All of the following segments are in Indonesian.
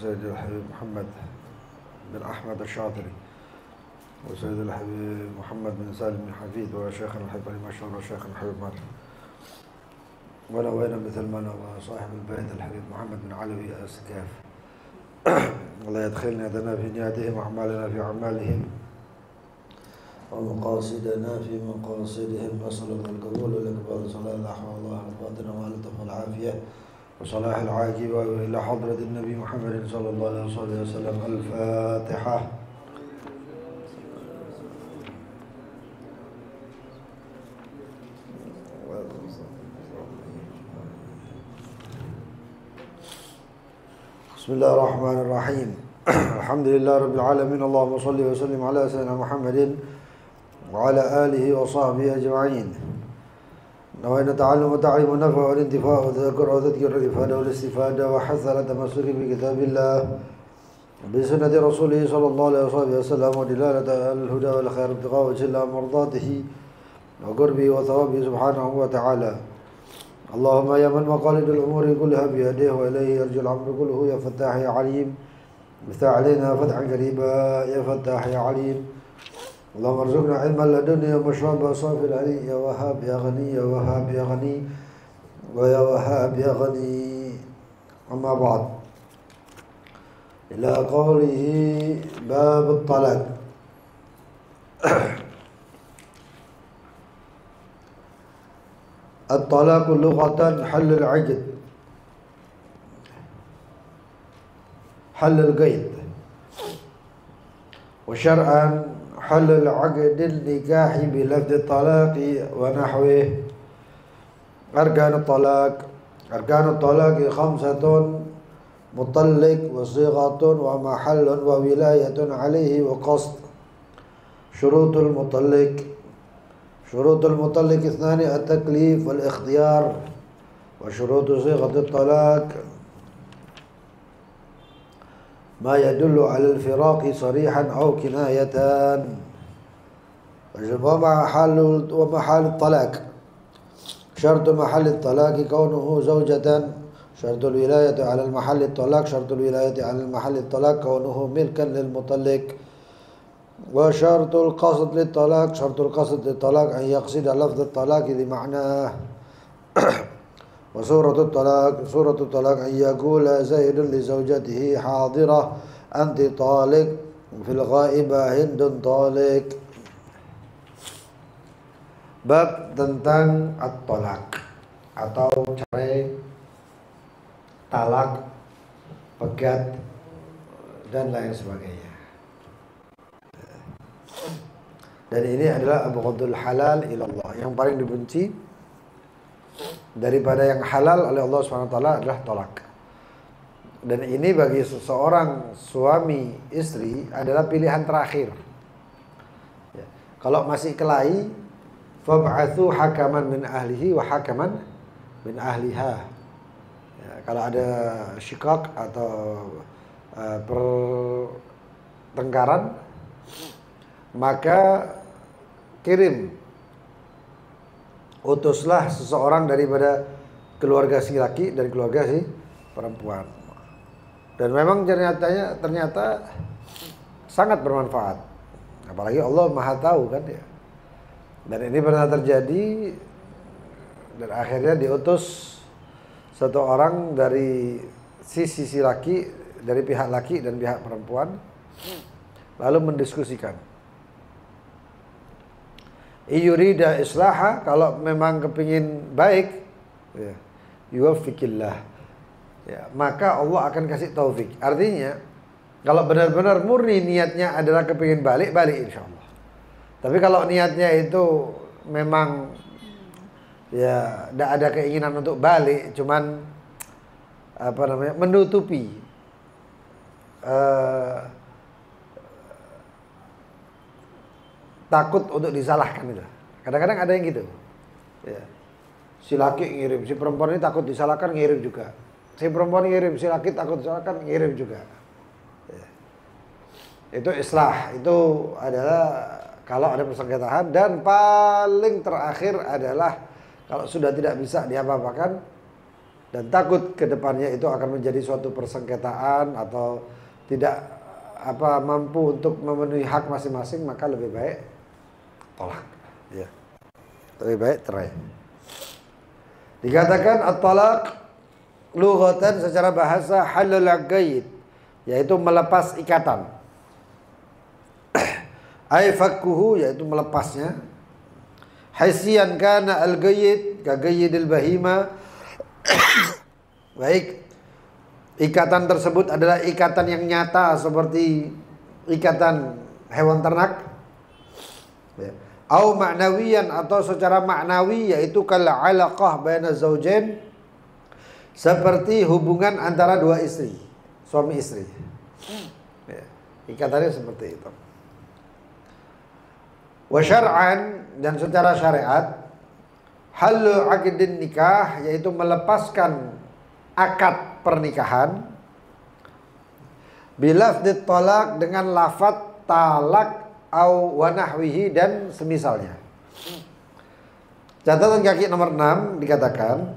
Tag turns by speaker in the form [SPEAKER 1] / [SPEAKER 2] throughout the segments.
[SPEAKER 1] سيد الحبيب محمد بن أحمد الشاطري وسيد الحبيب محمد بن سالم بن حفيد وشيخنا الحبيب المشهور وشيخنا الحبيب مالك ونوينا مثل ما نوى صاحب البيت الحبيب محمد بن علوي السكاف. الله يدخلنا يدنا في نياتهم وأعمالنا في أعمالهم ومقاصدنا في مقاصدهم. نسأل الله القبول والإقبال صلى الله عليه وسلم واللطف والعافية وصلاح العاقبة إلى حضرة النبي محمد صلى الله عليه وسلم. الفاتحة. بسم الله الرحمن الرحيم. الحمد لله رب العالمين. اللهم صل وسلم على سيدنا محمد وعلى آله وصحبه أجمعين. نوينا تعلم وتعليم النفع والانتفاع والتذكر وتذكير الإفادة والاستفادة وحث على التمسك بكتاب الله بسنة رسوله صلى الله عليه وسلم ودلالة الهدى والخير ابتغاء وجه الله مرضاته وقربه وثوابه سبحانه وتعالى. اللهم يا من مقاليد الأمور كلها بيده وإليه يرجو الأمر كله يا فتاح يا عليم افتح علينا فتحا قريبا يا فتاح يا عليم. اللهم ارزقنا علما لدنيا ومشربا صافي العلي يا وهاب يا غني يا وهاب يا غني ويا وهاب يا غني. أما بعد، إلى قوله باب الطلاق. الطلاق لغة حل العقد، حل القيد، وشرعا حل العقد النكاح بلفظ الطلاق ونحوه. أركان الطلاق 5: مطلق وصيغة ومحل وولاية عليه وقصد. شروط المطلق 2: التكليف والاختيار. وشروط صيغة الطلاق ما يدل على الفراق صريحا أو كناية. ومحل الطلاق: شرط محل الطلاق كونه زوجة. شرط الولاية على المحل الطلاق: شرط الولاية على المحل الطلاق كونه ملكا للمطلق. وشرط القصد للطلاق: شرط القصد للطلاق أن يقصد لفظ الطلاق لمعناه. وصورة الطلاق أن يقول زيد لزوجته حاضرة أنت طالق، في الغائبة هند طالق. Bab tentang at-talaq atau cerai, talak, pegat, dan lain sebagainya. Dan ini adalah abghadul halal ilallah, yang paling dibenci daripada yang halal oleh Allah SWT adalah talak. Dan ini bagi seseorang suami istri adalah pilihan terakhir. Ya. Kalau masih kelahi, fab'athu hakaman min ahlihi wa hakaman min ahliha. Ya, kalau ada syikak atau pertengkaran, maka utuslah seseorang daripada keluarga si laki dan keluarga si perempuan. Dan memang ternyata sangat bermanfaat. Apalagi Allah Maha tahu kan ya. Dan ini pernah terjadi, dan akhirnya diutus satu orang dari sisi laki, dari pihak laki dan pihak perempuan, lalu mendiskusikan. Iyurida islaha, kalau memang kepingin baik, ya, yuwaffiqillah, ya, maka Allah akan kasih taufik. Artinya, kalau benar-benar murni niatnya adalah kepingin balik insya Allah. Tapi kalau niatnya itu memang ya tidak ada keinginan untuk balik, cuman menutupi takut untuk disalahkan itu. Kadang-kadang ada yang gitu. Ya. Si laki ngirim, si perempuan ini takut disalahkan, ngirim juga. Si perempuan ngirim, si laki takut disalahkan, ngirim juga. Ya. Itu islah, itu adalah kalau ada persengketaan. Dan paling terakhir adalah kalau sudah tidak bisa diapa-apakan dan takut ke depannya itu akan menjadi suatu persengketaan atau tidak mampu untuk memenuhi hak masing-masing, maka lebih baik tolak. Ya. Lebih baik cerai. Dikatakan at-talaq lughatan secara bahasa halul aqaid, yaitu melepas ikatan. Ai fakkuhu, yaitu melepasnya. Haisian kana al-qayyid ka qayyidil bahima. Baik, ikatan tersebut adalah ikatan yang nyata seperti ikatan hewan ternak. Ya. Au ma'nawiyan, atau secara maknawi, yaitu kal alaqah baina zaujain, seperti hubungan antara dua istri, suami istri. Ya. Ikatannya seperti itu. Wa syar'an, dan secara syariat, halu aqdin nikah, yaitu melepaskan akad pernikahan, bilafdit talak, dengan lafaz talak au wa nahwihi, dan semisalnya. Catatan kaki nomor 6 dikatakan,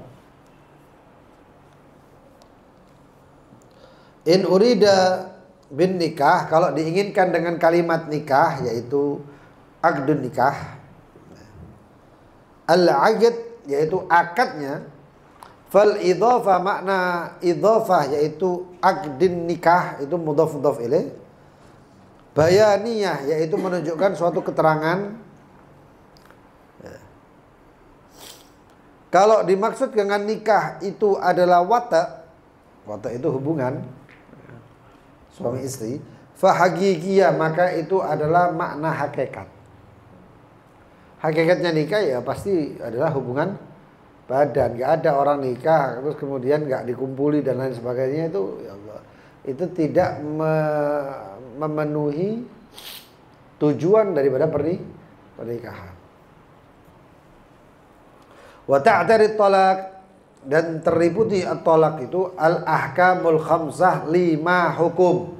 [SPEAKER 1] in urida bin nikah, kalau diinginkan dengan kalimat nikah, yaitu aqdun nikah, al-aqd, yaitu akadnya, fal idhafah, makna idhafah yaitu aqdin nikah itu mudhaf ilaih, bayaniyah, yaitu menunjukkan suatu keterangan. Kalau dimaksud dengan nikah itu adalah wata itu hubungan suami istri, fahagigiyah, maka itu adalah makna hakikat. Hakikatnya nikah ya pasti adalah hubungan badan. Gak ada orang nikah terus kemudian gak dikumpuli dan lain sebagainya, itu ya Allah, itu tidak memenuhi tujuan daripada pernikahan. Wa ta'tarid talaq, dan terliputi at-talaq itu al-ahkamul khamsah, 5 hukum.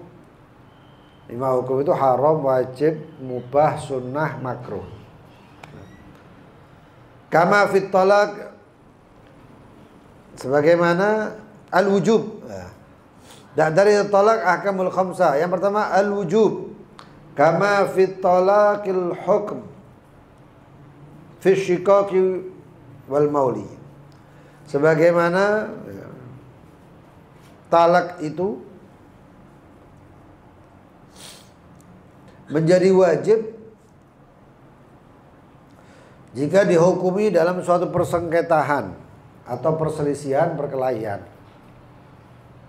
[SPEAKER 1] 5 hukum itu haram, wajib, mubah, sunnah, makruh. Kama fit talaq, sebagaimana al-wujub. Dari talaq ahkamul khamsah. Yang pertama al-wujub. Kama fit talaqil hukm fi shiqaqi wal mauli. Sebagaimana talak itu menjadi wajib jika dihukumi dalam suatu persengketaan atau perselisihan, perkelahian,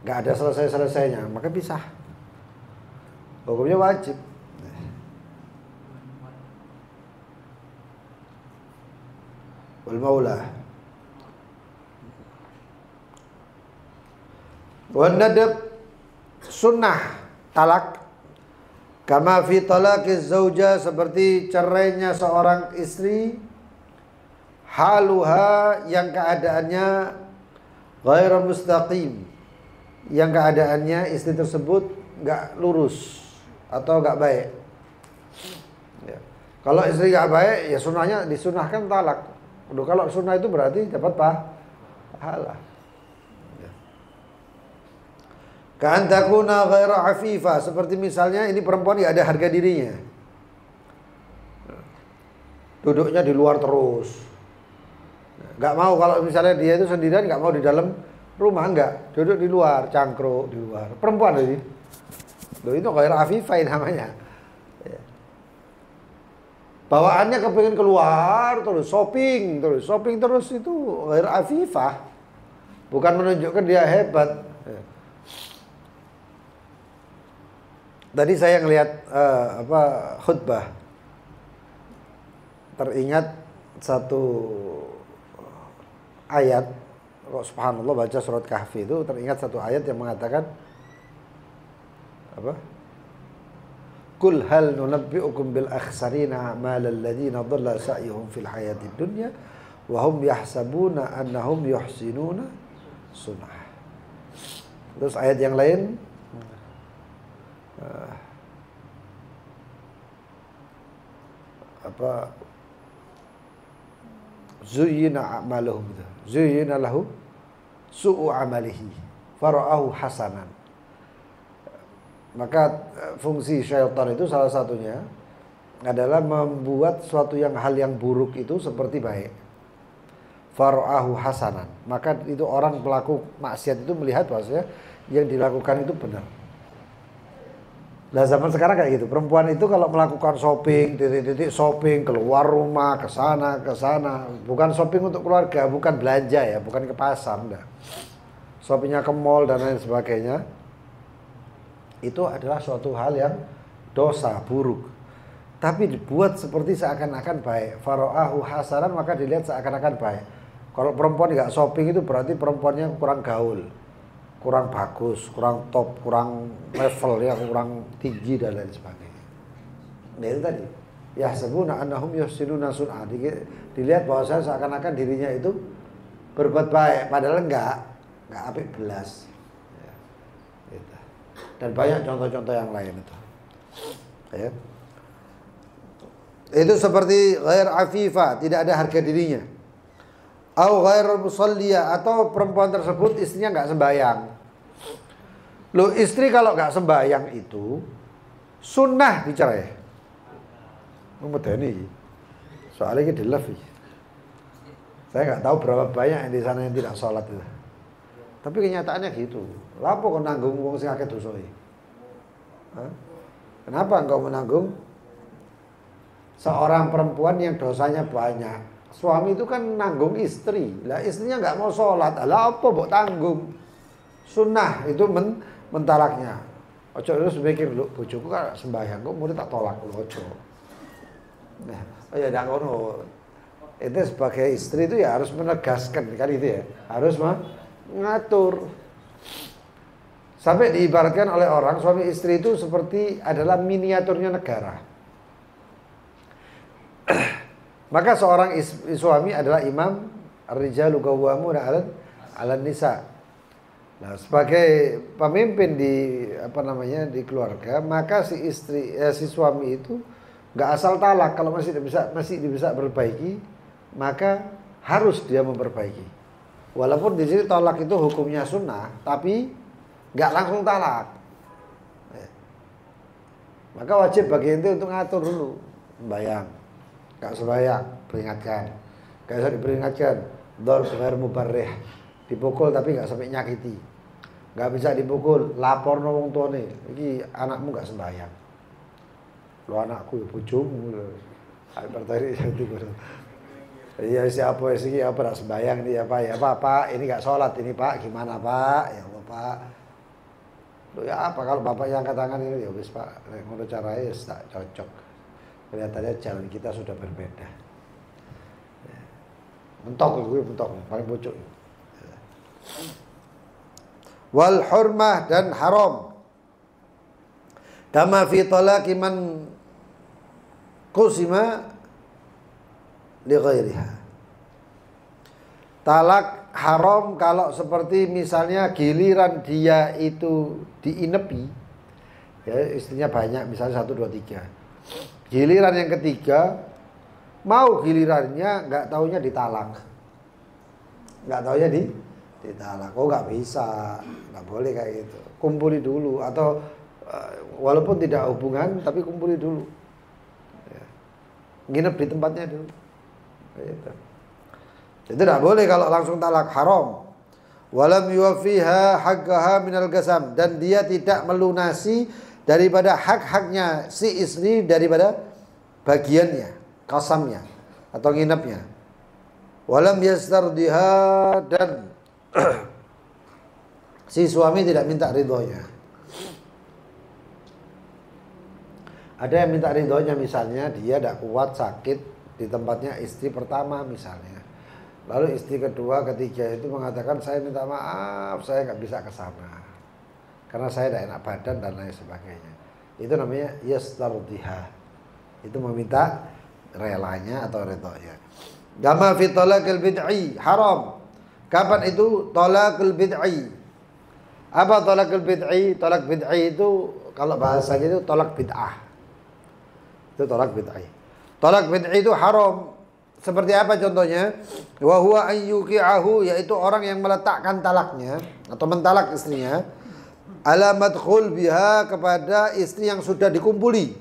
[SPEAKER 1] gak ada selesai-selesainya, maka pisah. Hukumnya wajib. Wal maula. Wan nadab, sunnah talak, kama fi talaqiz zauja, seperti cerainya seorang istri, haluha, yang keadaannya ghairu mustaqim, yang keadaannya istri tersebut gak lurus atau gak baik. Ya. Kalau istri gak baik, ya sunnahnya disunahkan talak. Udah, kalau sunnah itu berarti dapat pahala. Ya. Ka'an takuna ghairu afifah, seperti misalnya ini perempuan gak ada harga dirinya, duduknya di luar terus. Gak mau, kalau misalnya dia itu sendirian, gak mau di dalam rumah, enggak, duduk di luar, cangkruk di luar. Perempuan ini, loh, itu ghairu afifah namanya. Ya. Bawaannya kepengen keluar terus, shopping terus, itu ghairu afifah, bukan menunjukkan dia hebat. Ya. Tadi saya ngelihat khutbah, teringat satu ayat. Kok subhanallah, baca surat Kahfi itu teringat satu ayat yang mengatakan apa? Qul hal nunabbi'ukum bil akhsarina a'malal ladzina dhalla sa'yuhum fil hayatid dunya wa hum yahsabuna annahum yuhsinuna sunah. Terus ayat yang lain, zuyyina a'maluhum, zuyyina lahu su'u amalihi fara'ahu hasanan. Maka fungsi syaitan itu salah satunya adalah membuat suatu hal yang buruk itu seperti baik. Fara'ahu hasanan. Maka itu orang pelaku maksiat itu melihat bahwasanya yang dilakukan itu benar. Nah zaman sekarang kayak gitu, perempuan itu kalau melakukan shopping, titik-titik shopping, keluar rumah, ke sana, bukan shopping untuk keluarga, bukan belanja ya, bukan ke pasar, enggak. Shoppingnya ke mall dan lain sebagainya, itu adalah suatu hal yang dosa, buruk. Tapi dibuat seperti seakan-akan baik. Fara'ahu hasanan, maka dilihat seakan-akan baik. Kalau perempuan nggak shopping itu berarti perempuannya kurang gaul, kurang bagus, kurang top, kurang level ya, kurang tinggi dan lain sebagainya. Nah itu tadi. Yahsabuna annahum yuhsinuna sun'a. Dilihat bahwa saya seakan-akan dirinya itu berbuat baik, padahal enggak apik belas. Ya, gitu. Dan banyak contoh-contoh yang lain itu. Ya. Itu seperti ghair afifa, tidak ada harga dirinya. Au ghairul musalliyah, atau perempuan tersebut istrinya enggak sembahyang. Loh, istri kalau enggak sembahyang itu sunnah dicerai. Memedeni. Soalnya ini dilef. Saya enggak tahu berapa banyak yang di sana yang tidak sholat itu. Tapi kenyataannya gitu. Lapo kau nanggung wong sing akeh dosane? Kenapa engkau menanggung seorang perempuan yang dosanya banyak? Suami itu kan nanggung istri. Lah istrinya enggak mau sholat. Lah apa mbok tanggung? Sunnah itu mentalaknya. Ojo terus mikir lho, bojoku kan sembahyang kok murid tak tolak lho, ojo. Nah, oh ya ndak ngono. Itu sebagai istri itu ya harus menegaskan kan itu ya. Harus mengatur. Sampai diibaratkan oleh orang suami istri itu seperti adalah miniaturnya negara. Maka seorang suami adalah imam, ar-rijalu qawwamuna 'alan nisa. Nah, sebagai pemimpin di di keluarga, maka si suami itu enggak asal talak. Kalau masih bisa berbaiki, maka harus dia memperbaiki. Walaupun di sini talak itu hukumnya sunnah, tapi enggak langsung talak. Maka wajib bagi ente untuk ngatur dulu, sembahyang. Enggak sembahyang, peringatkan. Enggak usah diperingatkan, dzarb ghair mubarrih. Dipukul tapi enggak sampai nyakiti. Enggak bisa dipukul, lapor nang wong tuane. Iki anakmu enggak sembahyang. Lo anakku ya bojomu. Ayo bertari jadi guru. Iya siapa sih apa enggak sembahyang dia Pak? Ya Pak, ini enggak sholat ini Pak. Gimana Pak? Ya Allah Pak. Loh ya apa kalau Bapak yang angkat tangan ini ya wis Pak. Nek ngono carane wis tak cocok. Kelihatannya jalan kita sudah berbeda. Mentok gue paling bocok. Wal hurmah, dan haram. Kama fi talaqi man qusima li ghairiha. Talak haram kalau seperti misalnya giliran dia itu diinepi, ya istrinya banyak, misalnya 1, 2, 3. Giliran yang ketiga, mau gilirannya nggak taunya ditalak, nggak taunya ditalak. Oh nggak bisa, nggak boleh kayak gitu. Kumpuli dulu, atau walaupun tidak hubungan tapi kumpuli dulu, ya. Nginep di tempatnya dulu. Gitu. Itu tidak boleh kalau langsung talak, haram. Walam yuwafiha haqqaha minal qasam, dan dia tidak melunasi daripada hak-haknya si istri daripada bagiannya, qasamnya atau nginepnya. Walam yastardiha, dan si suami tidak minta ridhonya. Ada yang minta ridhonya, misalnya dia tidak kuat sakit di tempatnya istri pertama misalnya. Lalu istri kedua, ketiga itu mengatakan saya minta maaf, saya nggak bisa ke sana karena saya tidak enak badan dan lain sebagainya. Itu namanya yastardiha. Itu meminta relanya atau ridhonya. Kama fi talaqil bid'i, haram. Kapan itu talaqul bid'i? Apa talaqul bid'i? Talak bid'i itu kalau bahasanya itu talak bid'ah. Itu talak bid'i. Talak bid'i itu haram. Seperti apa contohnya? Wa huwa ayyuqi'ahu, yaitu orang yang meletakkan talaknya atau mentalak istrinya ala madkhul biha, kepada istri yang sudah dikumpuli.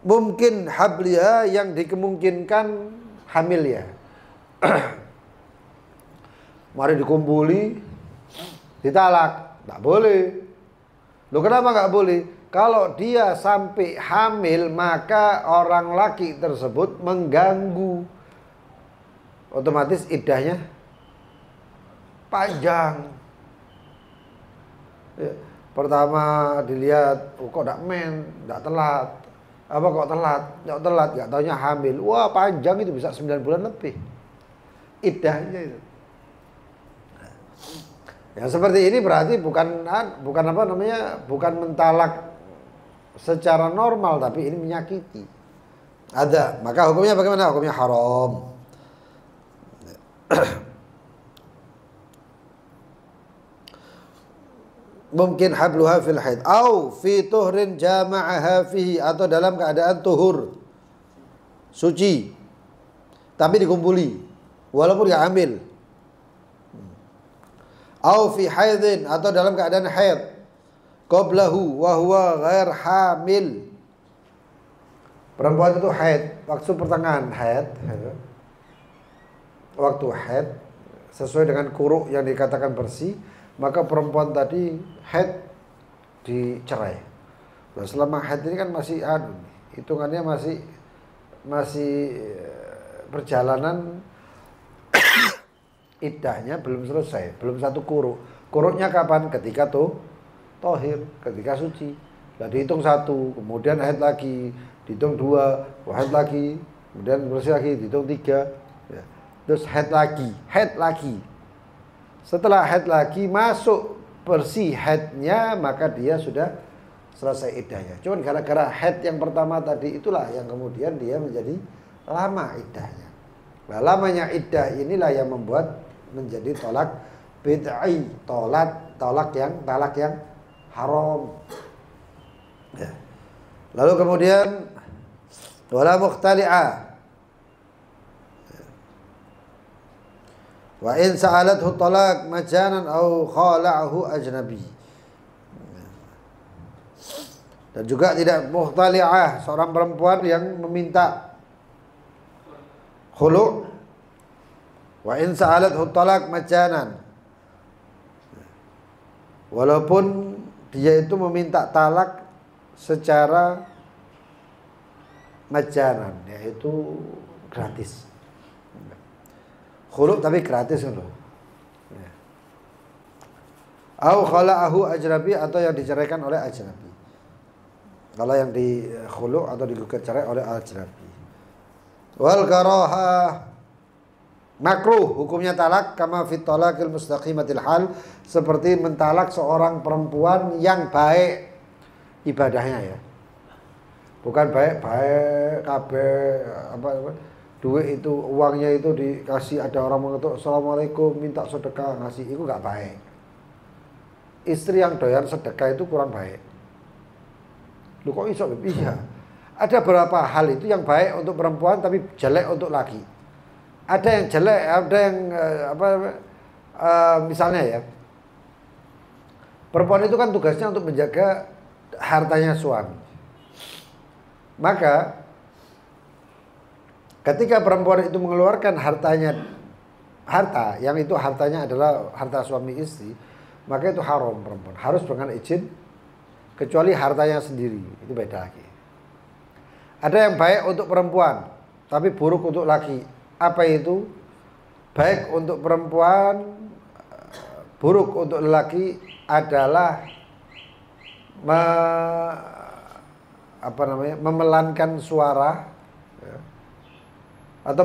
[SPEAKER 1] Mungkin habliha, yang dikemungkinkan hamil ya. Mari dikumpuli, ditalak, tak boleh. Loh, kenapa nggak boleh? Kalau dia sampai hamil, maka orang laki tersebut mengganggu. Otomatis iddahnya panjang. Ya, pertama dilihat, oh, kok tidak telat. Apa kok telat? Nggak telat, nggak taunya hamil. Wah, panjang, itu bisa 9 bulan lebih iddahnya itu. Yang seperti ini berarti bukan apa namanya, bukan mentalak secara normal, tapi ini menyakiti. Ada, maka hukumnya bagaimana? Hukumnya haram. Mungkin habluha fil haid au fi tuhrin jama'aha fihi, atau dalam keadaan tuhur, suci tapi dikumpuli walaupun gak hamil. Au fi haidin, atau dalam keadaan haid qablahu wa huwa ghair hamil. Perempuan itu haid, waktu pertengahan haid, waktu haid sesuai dengan kuruk yang dikatakan bersih, maka perempuan tadi haid dicerai. Nah, selama haid ini kan masih hitungannya masih perjalanan iddahnya belum selesai, belum satu kuruk. Kuruknya kapan? Ketika tohir, ketika suci. Nah, dihitung 1, kemudian haid lagi, dihitung 2, haid lagi, kemudian bersih lagi, dihitung 3, ya. Terus haid lagi. Setelah haid lagi, masuk bersih haidnya, maka dia sudah selesai iddahnya. Cuman gara-gara haid yang pertama tadi itulah yang kemudian dia menjadi lama iddahnya. Nah, lamanya iddah inilah yang membuat menjadi tolak bid'i, talak yang haram. Ya. Lalu kemudian wala mukhtali'ah. Wa in sa'alathu talaq majanan au khala'ahu ajnabi. Dan juga tidak mukhtali'ah, seorang perempuan yang meminta khulu'. Wa in sa'alathu talaq majanan, walaupun dia itu meminta talak secara majanan, yaitu gratis. Khulu' tapi gratis kan loh. Au khala'ahu ajnabi, atau yang diceraikan oleh ajnabi. Kalau yang di khulu' atau digugat cerai oleh ajnabi. Wal karahah, makruh hukumnya talak, kama fit talaqil mustaqimatil hal, seperti mentalak seorang perempuan yang baik ibadahnya ya. Bukan baik kabeh apa duit itu, uangnya itu dikasih, ada orang mengetuk assalamualaikum minta sedekah ngasih, itu enggak baik. Istri yang doyan sedekah itu kurang baik. Lu kok iso? Iya. Ada beberapa hal itu yang baik untuk perempuan tapi jelek untuk laki. Ada yang jelek, ada yang misalnya ya, perempuan itu kan tugasnya untuk menjaga hartanya suami. Maka ketika perempuan itu mengeluarkan harta yang itu hartanya adalah harta suami istri, maka itu haram. Perempuan harus dengan izin, kecuali hartanya sendiri, itu beda lagi. Ada yang baik untuk perempuan tapi buruk untuk laki. Apa itu? Baik untuk perempuan, buruk untuk lelaki adalah memelankan suara ya, atau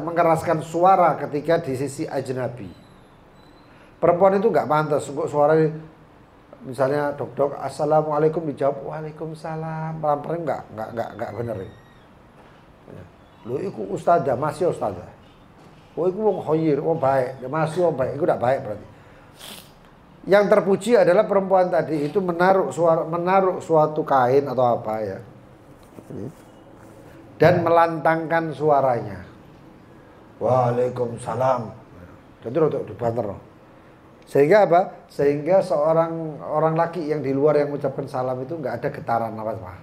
[SPEAKER 1] mengeraskan suara ketika di sisi ajnabi. Perempuan itu nggak pantas kok suara misalnya dok assalamualaikum dijawab waalaikumsalam, pelan-pelan nggak bener ya. Lho iku ustazah, masih ustazah. Oh iku wong khair, wong baik, masih wong baik, iku ndak baik berarti. Yang terpuji adalah perempuan tadi itu menaruh suatu kain atau apa ya, dan melantangkan suaranya. Waalaikumsalam. Jadi rotok dibanter. Sehingga apa? Sehingga seorang orang laki yang di luar yang mengucapkan salam itu nggak ada getaran apa-apa.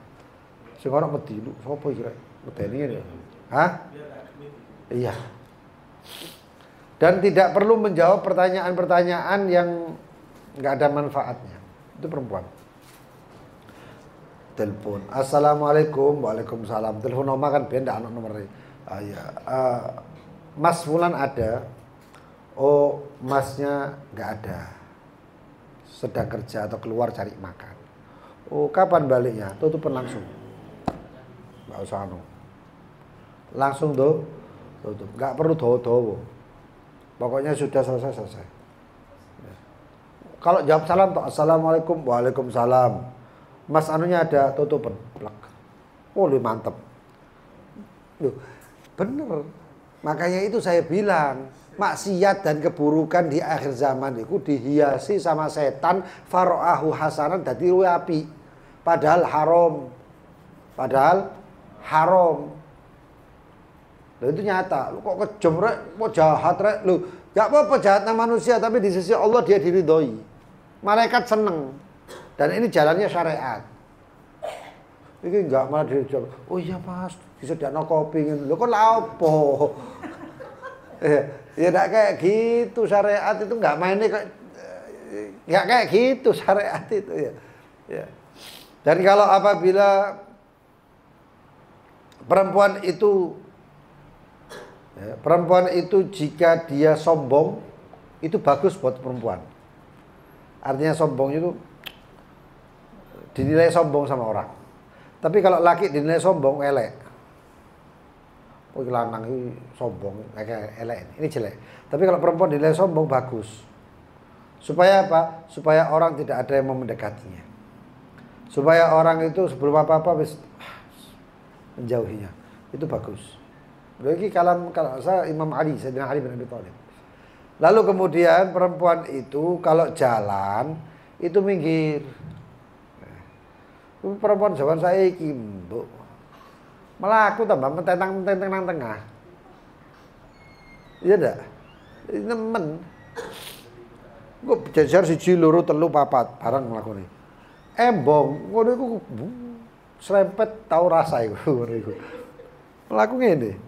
[SPEAKER 1] Sing orang mati lu, sapa iki rek? Medeni ya. Hah? Iya. Dan tidak perlu menjawab pertanyaan-pertanyaan yang nggak ada manfaatnya. Itu perempuan. Telepon, assalamualaikum, waalaikumsalam. Telepon nomor kan beda anak nomornya. Iya. Mas Fulan ada. Oh, masnya nggak ada. Sedang kerja atau keluar cari makan. Oh, kapan baliknya? Tutup langsung. Nggak usah anu. Langsung tutup. Nggak perlu dowo-dowo. Pokoknya sudah selesai. Ya. Kalau jawab salam, assalamualaikum, waalaikumsalam. Mas anunya ada, tutup. Oh, mantep. Loh, bener. Makanya itu saya bilang, maksiat dan keburukan di akhir zaman itu dihiasi sama setan, faro'ahu hasanan dadi api. Padahal haram. Loh, itu nyata. Lu kok kejem rek, kok jahat rek. Lu gak apa-apa jahatnya manusia, tapi di sisi Allah dia diridhoi. Malaikat seneng. Dan ini jalannya syariat. Ini enggak malah dijawab. Oh iya Mas, disediakno kopi ngene. Lho kok lha opo? Ya enggak kayak gitu syariat itu enggak mainnya kayak gitu syariat itu ya. Ya. Dan kalau apabila perempuan itu jika dia sombong, itu bagus buat perempuan. Artinya sombong itu dinilai sombong sama orang. Tapi kalau laki dinilai sombong, elek. Oh, lanang ini sombong, kayak elek. Ini jelek. Tapi kalau perempuan dinilai sombong, bagus. Supaya apa? Supaya orang tidak ada yang mau mendekatinya. Supaya orang itu sebelum apa-apa menjauhinya. Itu bagus. Lagi kalau saya Imam Ali, Sayyidina Ali bin Abi Thalib. Lalu kemudian perempuan itu kalau jalan itu minggir. Perempuan zaman saya iki, Mbok. Malah aku tambah mententang nang tengah. Iya ndak? Nemen. Gue jajar siji loro telu papat bareng nglakoni. Embong, ngono iku serempet tau rasa iku ngono iku. Mlaku ngene.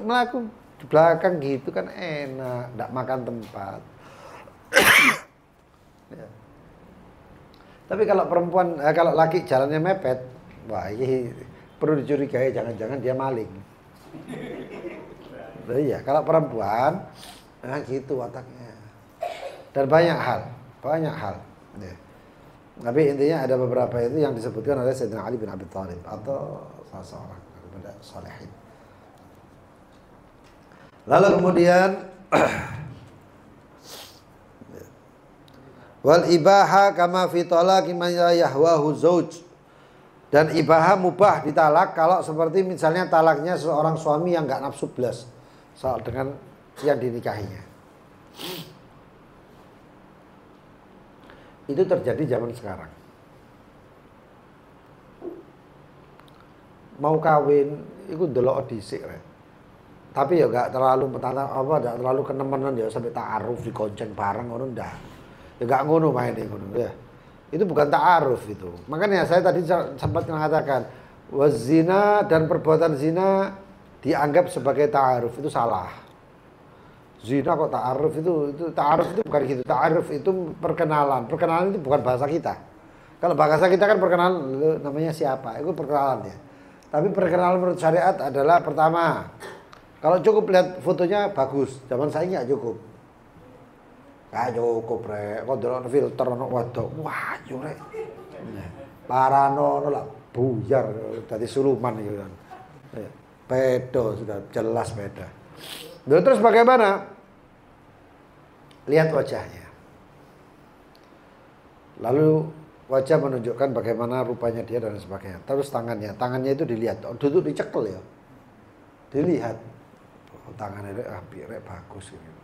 [SPEAKER 1] Mlaku di belakang gitu kan enak, ndak makan tempat. Ya. Tapi kalau perempuan, kalau laki jalannya mepet, wah ini perlu dicurigai, jangan-jangan dia maling. Nah, iya, kalau perempuan, gitu wataknya. Dan banyak hal. Ya. Tapi intinya ada beberapa itu yang disebutkan oleh Sayyidina Ali bin Abi Thalib atau salah seorang daripada salihin. Lalu kemudian wal ibaha kama fi talaqi man yahwahu zauj. Dan ibaha mubah ditalak kalau seperti misalnya talaknya seorang suami yang enggak nafsu blas soal dengan yang dinikahinya. Itu terjadi zaman sekarang. Mau kawin iku ndelok dhisik rek. Tapi ya enggak terlalu enggak terlalu kenemenan ya sampai ta'aruf dikonceng bareng ngono ndak. Ya enggak ngono mainnya ngono ya. Itu bukan ta'aruf itu. Makanya saya tadi sempat mengatakan wazina dan perbuatan zina dianggap sebagai ta'aruf itu salah. Zina kok ta'aruf itu ta'aruf itu bukan gitu. Ta'aruf itu perkenalan. Perkenalan itu bukan bahasa kita. Kalau bahasa kita kan perkenalan namanya siapa? Itu perkenalan ya. Tapi perkenalan menurut syariat adalah pertama, kalau cukup lihat fotonya bagus. Zaman saya enggak cukup. Gak cukup rek, kok delok filter ono wadok. Wah, yo rek. Parano lah buyar tadi suluman gitu kan. Pedo sudah jelas beda. Terus bagaimana? Lihat wajahnya. Lalu wajah menunjukkan bagaimana rupanya dia dan sebagainya. Terus tangannya itu dilihat. Duduk dicekel ya. Dilihat. Oh, tangannya rek bagus gitu.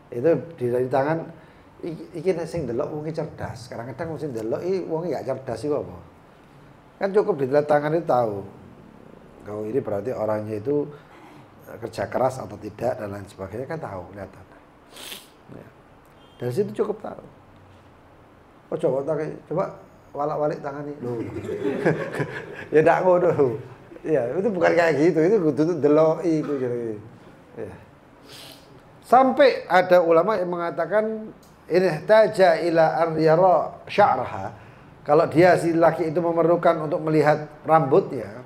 [SPEAKER 1] Itu di tangan iki sing delok wong cerdas. Kadang-kadang sing delok iki wong gak cerdas iku apa? Kan cukup dilihat tangan itu tahu. Kalau ini berarti orangnya itu kerja keras atau tidak dan lain sebagainya kan tahu kelihatan. Ya. Dari situ cukup tahu. Oh coba walak-walik tangan ini. Loh. Ya ndak ngono. Ya, itu bukan kayak gitu. Itu kudu deloi gitu. Ya. Sampai ada ulama yang mengatakan ini taja ila an yara sya'raha. Kalau dia si laki itu memerlukan untuk melihat rambutnya,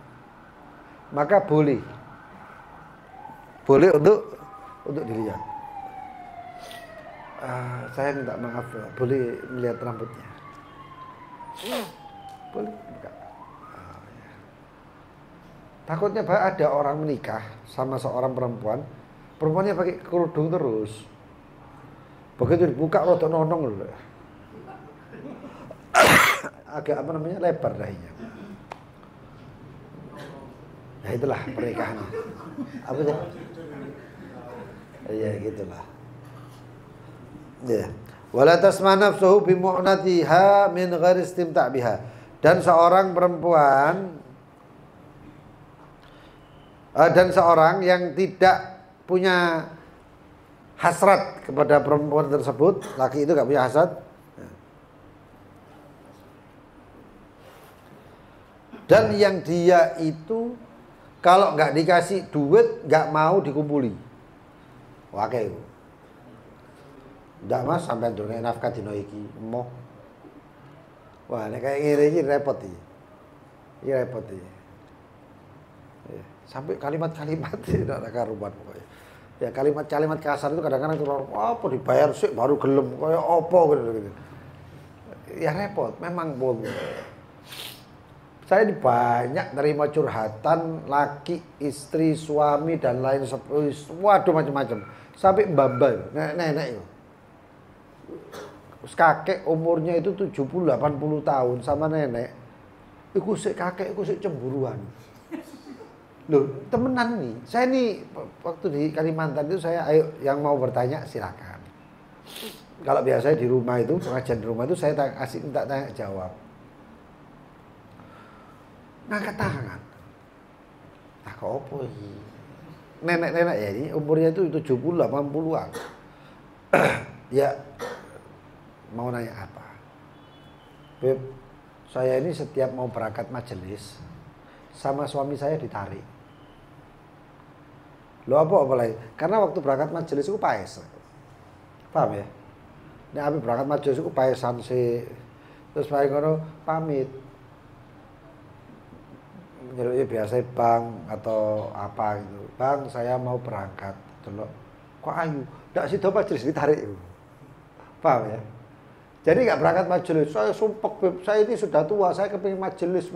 [SPEAKER 1] maka boleh untuk dilihat. Saya minta maaf, boleh melihat rambutnya? Boleh enggak? Ya. Takutnya ada orang menikah sama seorang perempuannya pakai kerudung terus. Begitu dibuka rada nonong loh. Agak lebar dahinya. Nah itulah pernikahannya. Apa sih? Iya gitulah. Ya. Wala tasma nafsuhu bi mu'natiha min ghairi istimta' biha. Dan seorang perempuan dan seorang yang tidak punya hasrat kepada perempuan tersebut, laki itu gak punya hasrat. Dan yang dia itu kalau nggak dikasih duit nggak mau dikumpuli. Wah kayak itu. Nggak mas sampai durung nafkah dino iki emoh. Wah nek kayak gini repot iki. Iki repot iki. Sampai kalimat-kalimat tidak ada karuban pokoknya. Ya kalimat-kalimat kasar itu kadang-kadang apa dibayar sih baru gelem kayak apa gitu. Ya repot, memang bohong. Saya banyak terima curhatan laki, istri, suami dan lain sebagainya. Waduh macam-macam. Sampai mbak-mbak, nenek itu. Kakek umurnya itu 70-80 tahun sama nenek. Iku sik kakek iku sik cemburuan. Loh, temenan nih. Saya nih waktu di Kalimantan itu ayo yang mau bertanya silakan. Kalau biasanya di rumah itu, pengajian di rumah itu saya minta tanya jawab. Ngangkat tangan. Tak apa ini? Nenek-nenek ya ini umurnya itu 70-80-an. Ya mau nanya apa? Beb, saya ini setiap mau berangkat majelis sama suami saya ditarik. Loh apa lagi? Karena waktu berangkat majelis itu paes. Paham ya? Nek abi berangkat majelis itu paesan sih. Terus paling ngono pamit. Nyeluknya biasa bang atau apa gitu. Bang saya mau berangkat. Delok. Kok ayu? Ndak sida majelis ditarik. Paham ya? Jadi nggak berangkat majelis. Saya sumpek beb, saya ini sudah tua, saya kepingin majelis.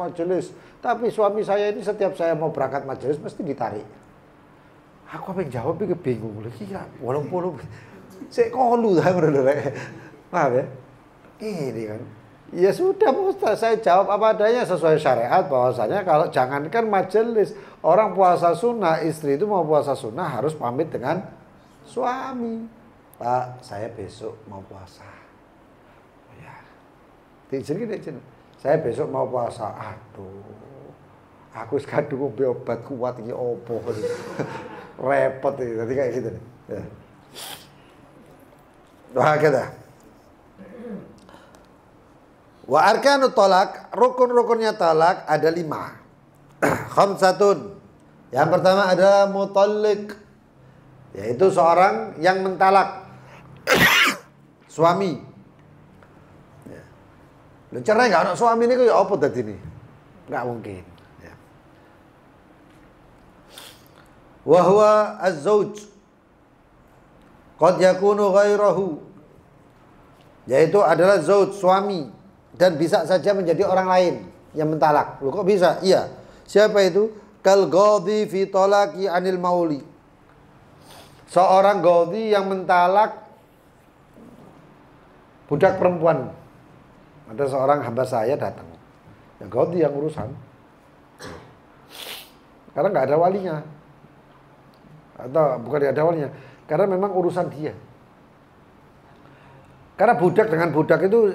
[SPEAKER 1] Tapi suami saya ini setiap saya mau berangkat majelis mesti ditarik. Aku apa yang jawab ini bingung lagi ya. Walau saya kolu dah bener-bener. Paham ya? Ini kan. Ya sudah Ustaz, saya jawab apa adanya sesuai syariat bahwasanya kalau jangankan majelis, orang puasa sunnah, istri itu mau puasa sunnah harus pamit dengan suami. Pak, saya besok mau puasa. Ya. Saya besok mau puasa. Aduh. Aku sekadung ngombe obat kuat iki opo. Repot iki. Dadi kayak gitu nih. Ya. Wah, kita. Wa arkanut talak, rukun-rukunnya talak ada 5. Khamsatun. Yang pertama ada mutallik, yaitu seorang yang mentalak suami. Ya. Cerai enggak anak suami ini kaya apa dadi ini? Enggak mungkin. Ya. Wa huwa az-zauj. Qad yakunu ghairahu. Yaitu adalah zauj, suami. Dan bisa saja menjadi orang lain yang mentalak. Loh kok bisa? Iya. Siapa itu? Kal ghadhi fi talaqi anil mauli. Seorang ghadhi yang mentalak budak perempuan. Ada seorang hamba saya datang. Ya ghadhi yang urusan. Karena nggak ada walinya. Atau bukan ada walinya. Karena memang urusan dia. Karena budak dengan budak itu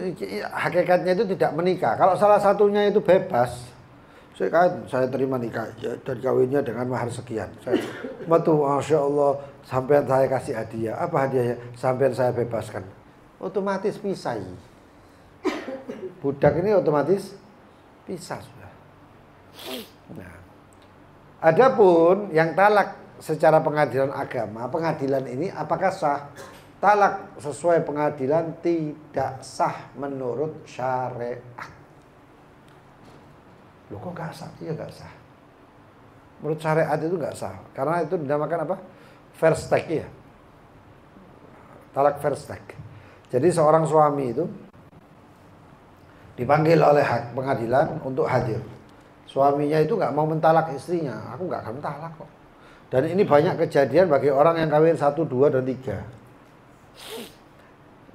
[SPEAKER 1] hakikatnya itu tidak menikah. Kalau salah satunya itu bebas, saya terima nikah dan kawinnya dengan mahar sekian. Saya metu, masya Allah, sampean saya kasih hadiah. Apa hadiahnya? Sampean saya bebaskan. Otomatis pisah. Budak ini otomatis pisah sudah. Nah, adapun yang talak secara pengadilan agama, pengadilan ini apakah sah? Talak sesuai pengadilan tidak sah menurut syariat. Loh kok gak sah? Iya gak sah. Menurut syariat itu gak sah. Karena itu dinamakan apa? First take ya. Talak first take. Jadi seorang suami itu dipanggil oleh pengadilan untuk hadir. Suaminya itu gak mau mentalak istrinya. Aku gak akan mentalak kok. Dan ini banyak kejadian bagi orang yang kawin 1, 2, dan 3.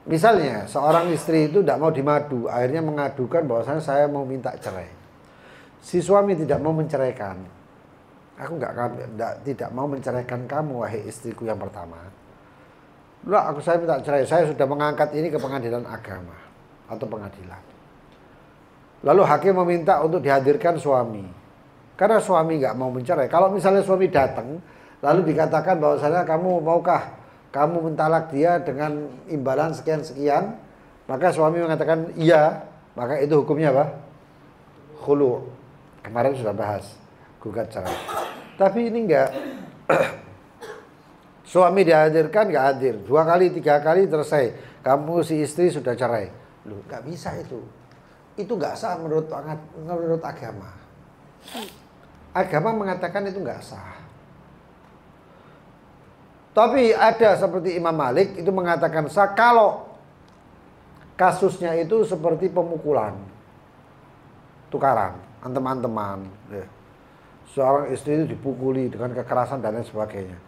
[SPEAKER 1] Misalnya seorang istri itu tidak mau dimadu. Akhirnya mengadukan bahwasanya saya mau minta cerai. Si suami tidak mau menceraikan. Aku tidak mau menceraikan kamu, wahai istriku yang pertama. Saya minta cerai. Saya sudah mengangkat ini ke pengadilan agama atau pengadilan. Lalu hakim meminta untuk dihadirkan suami. Karena suami nggak mau mencerai. Kalau misalnya suami datang, lalu dikatakan bahwasanya maukah kamu mentalak dia dengan imbalan sekian-sekian, maka suami mengatakan iya, maka itu hukumnya apa? Khulu'. Kemarin sudah bahas gugat cerai. Tapi ini enggak. Suami dihadirkan enggak hadir. 2 kali, 3 kali selesai. Kamu si istri sudah cerai. Loh, enggak bisa itu. Itu enggak sah menurut agama. Agama mengatakan itu enggak sah. Tapi ada seperti Imam Malik itu mengatakan sah kalau kasusnya itu seperti pemukulan, tukaran, teman-teman, seorang istri itu dipukuli dengan kekerasan dan lain sebagainya.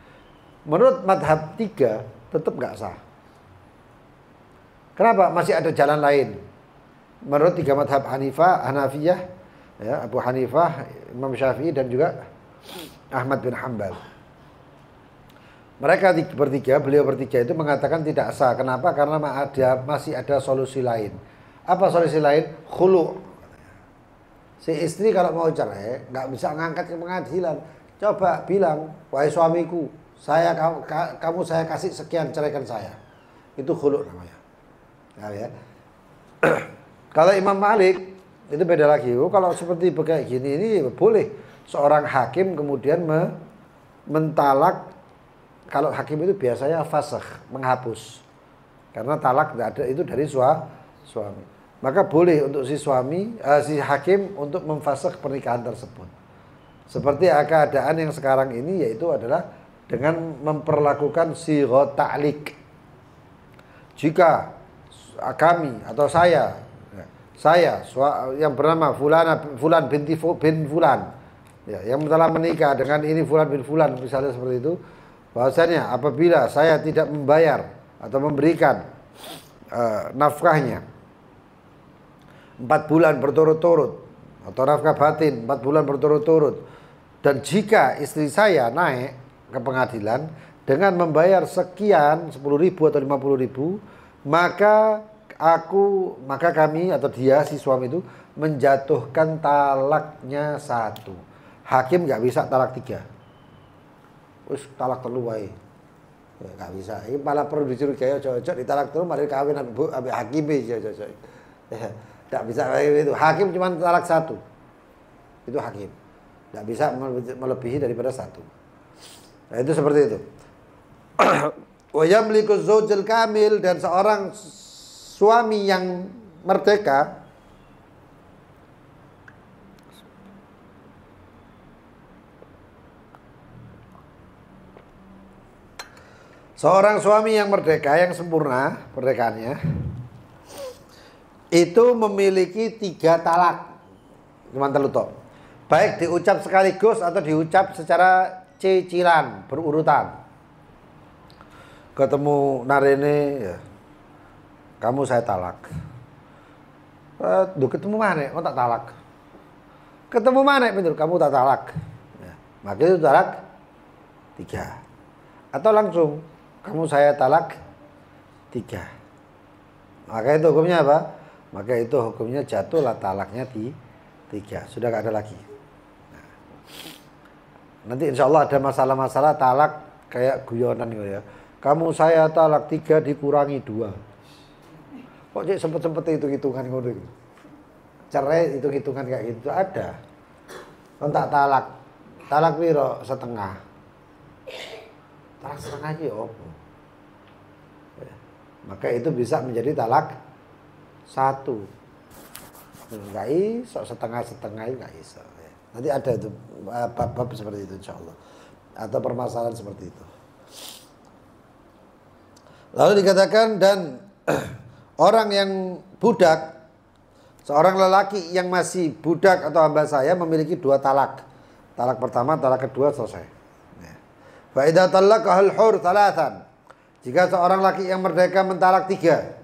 [SPEAKER 1] Menurut madhab 3 tetap nggak sah. Kenapa? Masih ada jalan lain. Menurut 3 madhab Hanafiyah, ya, Abu Hanifah, Imam Syafi'i, dan juga Ahmad bin Hanbal. Mereka beliau bertiga itu mengatakan tidak sah. Kenapa? Karena masih ada solusi lain. Apa solusi lain? Khulu'. Si istri kalau mau cerai nggak bisa ngangkat ke pengadilan. Coba bilang, wahai suamiku, kamu saya kasih sekian, ceraikan saya. Itu khulu' namanya. Nah, ya. Kalau Imam Malik itu beda lagi. Kalau seperti kayak gini ini boleh seorang hakim kemudian mentalak. Kalau hakim itu biasanya fasakh, menghapus. Karena talak ada itu dari suami. Maka boleh untuk si hakim untuk memfasakh pernikahan tersebut. Seperti keadaan yang sekarang ini, yaitu adalah dengan memperlakukan sigha ta'liq. Jika kami atau saya yang bernama Fulan binti bin Fulan, ya, yang telah menikah dengan ini Fulan bin Fulan, misalnya seperti itu, bahwasanya apabila saya tidak membayar atau memberikan nafkahnya 4 bulan berturut-turut, atau nafkah batin 4 bulan berturut-turut, dan jika istri saya naik ke pengadilan dengan membayar sekian 10.000 atau 50.000, maka kami atau dia si suami itu menjatuhkan talaknya 1. Hakim nggak bisa talak 3. Wis talak 3 wae. Nggak bisa. Ini malah perlu dicurigai cocok ditalak 3 mari kawin ambek hakim cocok. Tidak bisa itu. Hakim cuma talak 1. Itu hakim. Tidak bisa melebihi daripada 1. Nah, itu seperti itu. Wa yamliku zawjul kamil, dan seorang suami yang merdeka yang sempurna pernikahannya itu memiliki 3 talak. Cuman telutok. Baik diucap sekaligus atau diucap secara cicilan, berurutan. Ketemu narene ya. Kamu saya talak. Ketemu mana? Oh tak talak. Ketemu mana? Betul, kamu tak talak. Ya, maka itu talak 3. Atau langsung kamu saya talak 3. Maka itu hukumnya apa? Maka itu hukumnya jatuhlah talaknya 3. Sudah gak ada lagi. Nanti insya Allah ada masalah-masalah talak kayak guyonan gitu ya. Kamu saya talak 3 dikurangi 2. Kok cek sempet-sempet hitung-hitungan ngono iki. Cerai hitung-hitungan kayak gitu ada. Kon tak talak. Talak piro? Setengah. Talak setengah iki opo? Ya. Maka itu bisa menjadi talak 1. Enggak iso setengah-setengah enggak iso. Ya. Nanti ada itu bab-bab seperti itu insyaallah. Atau permasalahan seperti itu. Lalu dikatakan dan orang yang budak, seorang lelaki yang masih budak atau hamba saya memiliki 2 talak. Talak pertama, talak kedua selesai. Fa idza talaqahal hur 3. Jika seorang laki yang merdeka mentalak 3.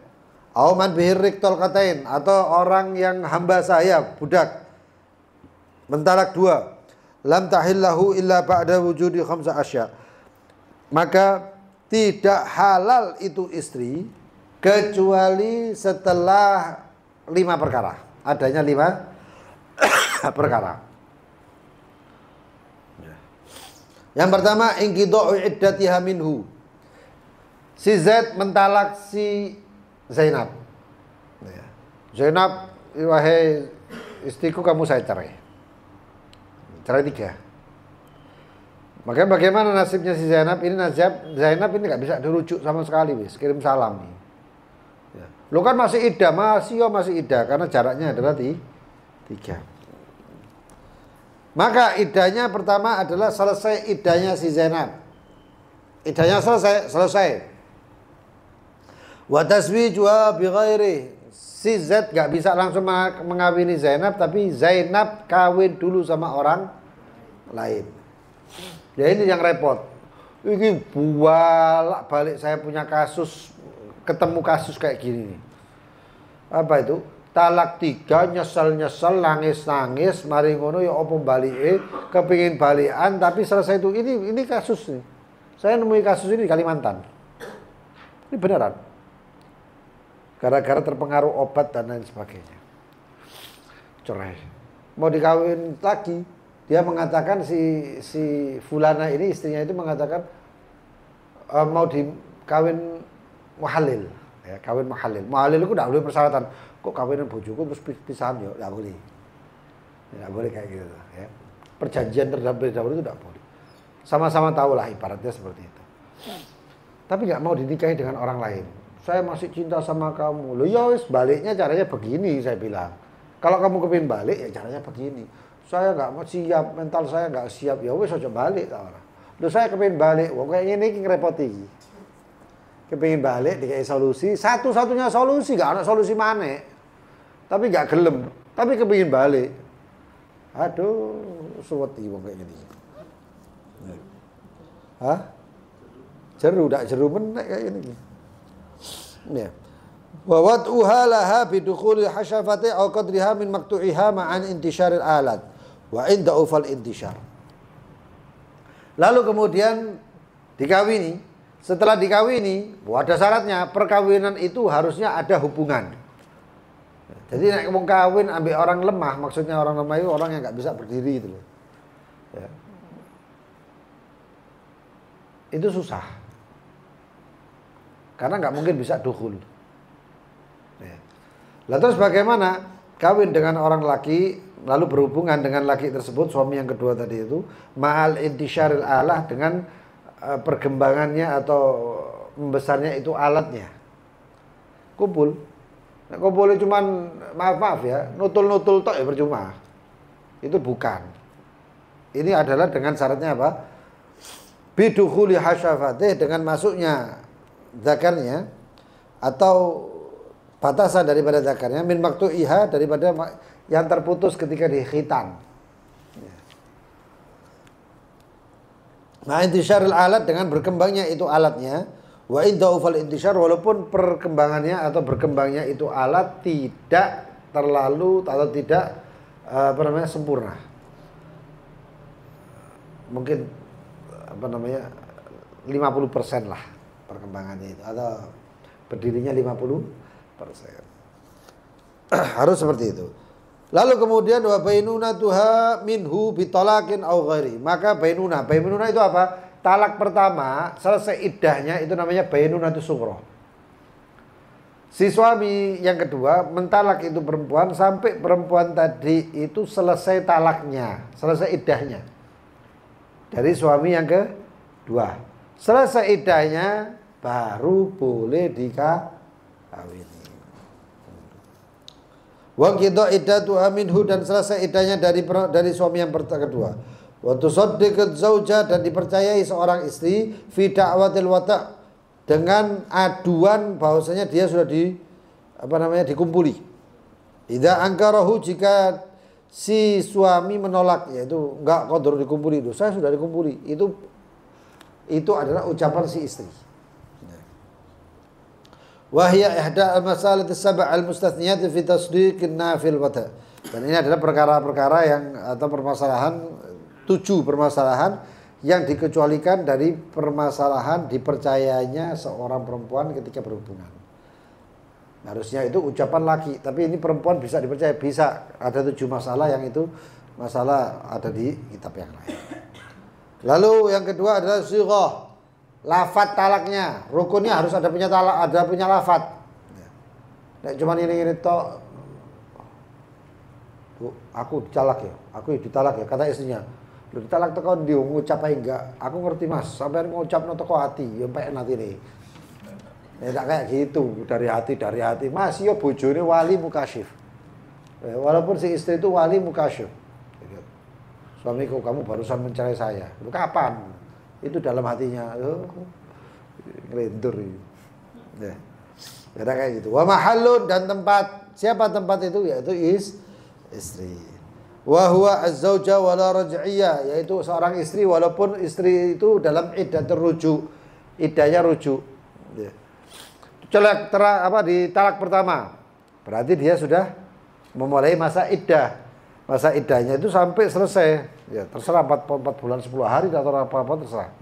[SPEAKER 1] Au man bihir riqtal qatain, atau orang yang hamba saya budak mentalak 2. Lam tahillahu illa ba'da wujudi 5 asya. Maka tidak halal itu istri kecuali setelah 5 perkara. Adanya 5 perkara. Yang pertama, inqidha'u iddatiha minhu. Si Z mentalak si Zainab. Zainab, wahai istriku, kamu saya cerai. Cerai 3. Makanya bagaimana nasibnya si Zainab ini? Zainab ini nggak bisa dirujuk sama sekali, wis kirim salam nih. Ya. Lo kan masih iddah, masih iddah karena jaraknya adalah 3. Maka iddahnya pertama adalah selesai iddahnya si Zainab. Iddahnya selesai. Wa taswijuha bi ghairi. Si Z nggak bisa langsung mengawini Zainab, tapi Zainab kawin dulu sama orang lain. Ya ini yang repot. Ini bolak-balik saya punya kasus, ketemu kasus kayak gini nih. Apa itu? Talak 3, nyesel-nyesel, nangis-nangis, mari ngono ya apa balike, kepingin balikan tapi selesai itu. Ini kasus nih. Saya nemui kasus ini di Kalimantan. Ini beneran. Gara-gara terpengaruh obat dan lain sebagainya. Cerai. Mau dikawin lagi. Dia mengatakan si fulana ini, istrinya itu mengatakan mau dikawin muhalil, ya, kawin muhalil. Muhalil itu tidak boleh persyaratan. Kok kawinan bojoku terus pisahan ya? Tidak boleh. Tidak boleh kayak gitu, ya. Perjanjian terlebih dahulu itu tidak boleh. Sama-sama tahu lah ibaratnya seperti itu. Tapi nggak mau dinikahi dengan orang lain. Saya masih cinta sama kamu. Loh ya wis, baliknya caranya begini, saya bilang. Kalau kamu kepingin balik ya caranya begini. Saya nggak mau siap, mental saya nggak siap. Ya wes aja balik ta ora. Lho saya kepengin balik, wong kayak ngene iki ngrepoti iki. Kepengin balik dikai solusi, satu-satunya solusi, gak ada solusi maneh. Tapi gak gelem, tapi kepengin balik. Aduh, suweti wong kayak gini. Hah? Jeru dak jeru menek kayak gini. Ya. Wa wad'uha laha bidukhuli hasyafati aw qadriha min maqtu'iha ma'an intisyaril alat wa inda ufal intishar. Lalu kemudian dikawini. Setelah dikawini, ada syaratnya. Perkawinan itu harusnya ada hubungan. Jadi nek wong kawin ambil orang lemah, maksudnya orang lemah itu orang yang nggak bisa berdiri itu loh. Ya. Itu susah. Karena nggak mungkin bisa dukhul. Ya. Lalu terus bagaimana kawin dengan orang laki, lalu berhubungan dengan laki tersebut, suami yang kedua tadi itu, ma'al intisyaril alah, dengan perkembangannya atau membesarnya itu alatnya. Kumpul. Nah, kumpulnya cuman maaf ya, nutul-nutul tok ya percuma. Itu bukan. Ini adalah dengan syaratnya apa? Bidukhuli hasyafatih, dengan masuknya zakarnya atau batasan daripada zakarnya, min maqtu'iha, daripada yang terputus ketika dikhitan. Nah, intisyarul alat, dengan berkembangnya itu alatnya, wa indhaufal intisyar, walaupun perkembangannya atau berkembangnya itu alat tidak terlalu atau tidak sempurna. Mungkin 50% lah perkembangannya itu, atau berdirinya 50%. Harus seperti itu. Lalu kemudian wa bainunatuha minhu bitalakin au ghairi. Maka bainunah itu apa? Talak pertama selesai iddahnya itu namanya bainunatu sughra. Si suami yang kedua mentalak itu perempuan sampai perempuan tadi itu selesai talaknya, selesai iddahnya. Dari suami yang kedua. Selesai iddahnya baru boleh dikawini. Wa qida iddatuha minhu dan selesai iddahnya dari suami yang kedua. Wa tusaddiqat zauja dan dipercayai seorang istri fi da'watil wata' dengan aduan bahwasanya dia sudah dikumpuli. Idza angkarahu jika si suami menolak yaitu enggak qadar dikumpuli itu, saya sudah dikumpuli. Itu adalah ucapan si istri. Wahya ihda al-masalah as-sab' al-mustathniyat fi tasdiqin nafil wata'. Dan ini adalah perkara-perkara yang atau permasalahan 7 permasalahan yang dikecualikan dari permasalahan dipercayanya seorang perempuan ketika berhubungan. Harusnya itu ucapan laki, tapi ini perempuan bisa dipercaya, bisa. Ada 7 masalah yang itu masalah ada di kitab yang lain. Lalu yang kedua adalah sighah, lafadz talaknya. Rukunnya harus ada punya talak, ada punya lafadz. Nek cuma ini tok. Bu, aku ditalak ya. Aku ditalak ya, kata istrinya. Lu ditalak teko ndi ngucap ae enggak? Aku ngerti Mas, sampean ngucapno teko ati, ya peken atine. Tidak kayak gitu, dari hati. Mas, yo bojone wali mukasyif. Walaupun si istri itu wali mukasyif. Suamiku, kamu barusan mencerai saya. Itu kapan? Itu dalam hatinya. Ngelentur. Ya. Tidak kayak gitu. Wa mahallun dan tempat. Siapa tempat itu? Yaitu istri. Wa huwa az-zauja wala raj'iyah, yaitu seorang istri walaupun istri itu dalam iddah terrujuk, iddahnya rujuk. Ya. Di talak pertama. Berarti dia sudah memulai masa iddah. Masa iddahnya itu sampai selesai. Ya, terserah 4 bulan 10 hari atau apa-apa terserah.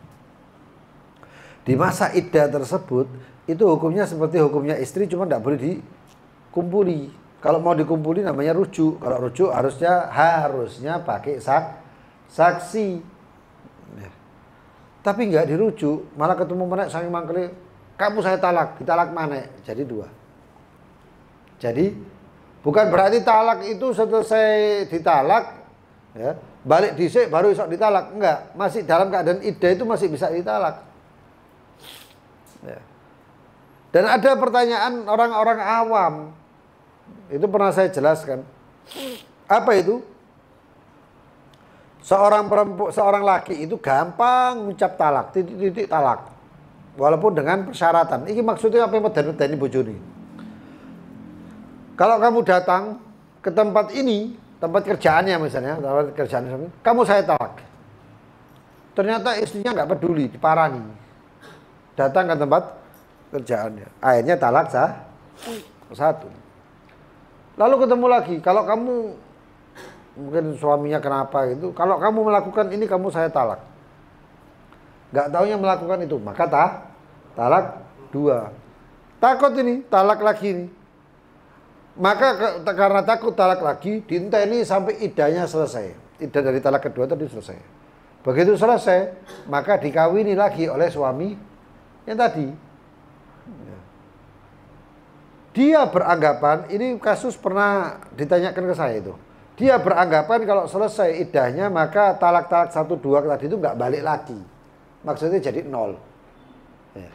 [SPEAKER 1] Di masa iddah tersebut itu hukumnya seperti hukumnya istri, cuma tidak boleh dikumpuli. Kalau mau dikumpuli namanya rujuk. Kalau rujuk harusnya pakai saksi. Ya. Tapi nggak dirujuk, malah ketemu menek saking mangkele, kamu saya talak, ditalak mana? Jadi 2. Jadi bukan berarti talak itu selesai ditalak, ya, balik dhisik baru isok ditalak. Enggak, masih dalam keadaan iddah itu masih bisa ditalak. Ya. Dan ada pertanyaan orang-orang awam. Itu pernah saya jelaskan. Apa itu? Seorang laki itu gampang ngucap talak, titik talak. Walaupun dengan persyaratan. Ini maksudnya apa yang medeni bojone. Kalau kamu datang ke tempat ini, tempat kerjaannya misalnya, tempat kerjaan kamu saya talak. Ternyata istrinya nggak peduli, diparani. Datang ke tempat kerjaannya. Akhirnya talak satu. Lalu ketemu lagi, kalau kamu mungkin suaminya kenapa gitu, kalau kamu melakukan ini kamu saya talak. Gak taunya melakukan itu, maka talak 2. Takut ini, talak lagi ini. Maka karena takut talak lagi, diinteni sampai iddahnya selesai. Iddah dari talak kedua tadi selesai. Begitu selesai, maka dikawini lagi oleh suami yang tadi. Dia beranggapan, ini kasus pernah ditanyakan ke saya itu. Dia beranggapan kalau selesai iddahnya maka talak-talak 1, 2 tadi itu nggak balik lagi. Maksudnya jadi 0. Ya.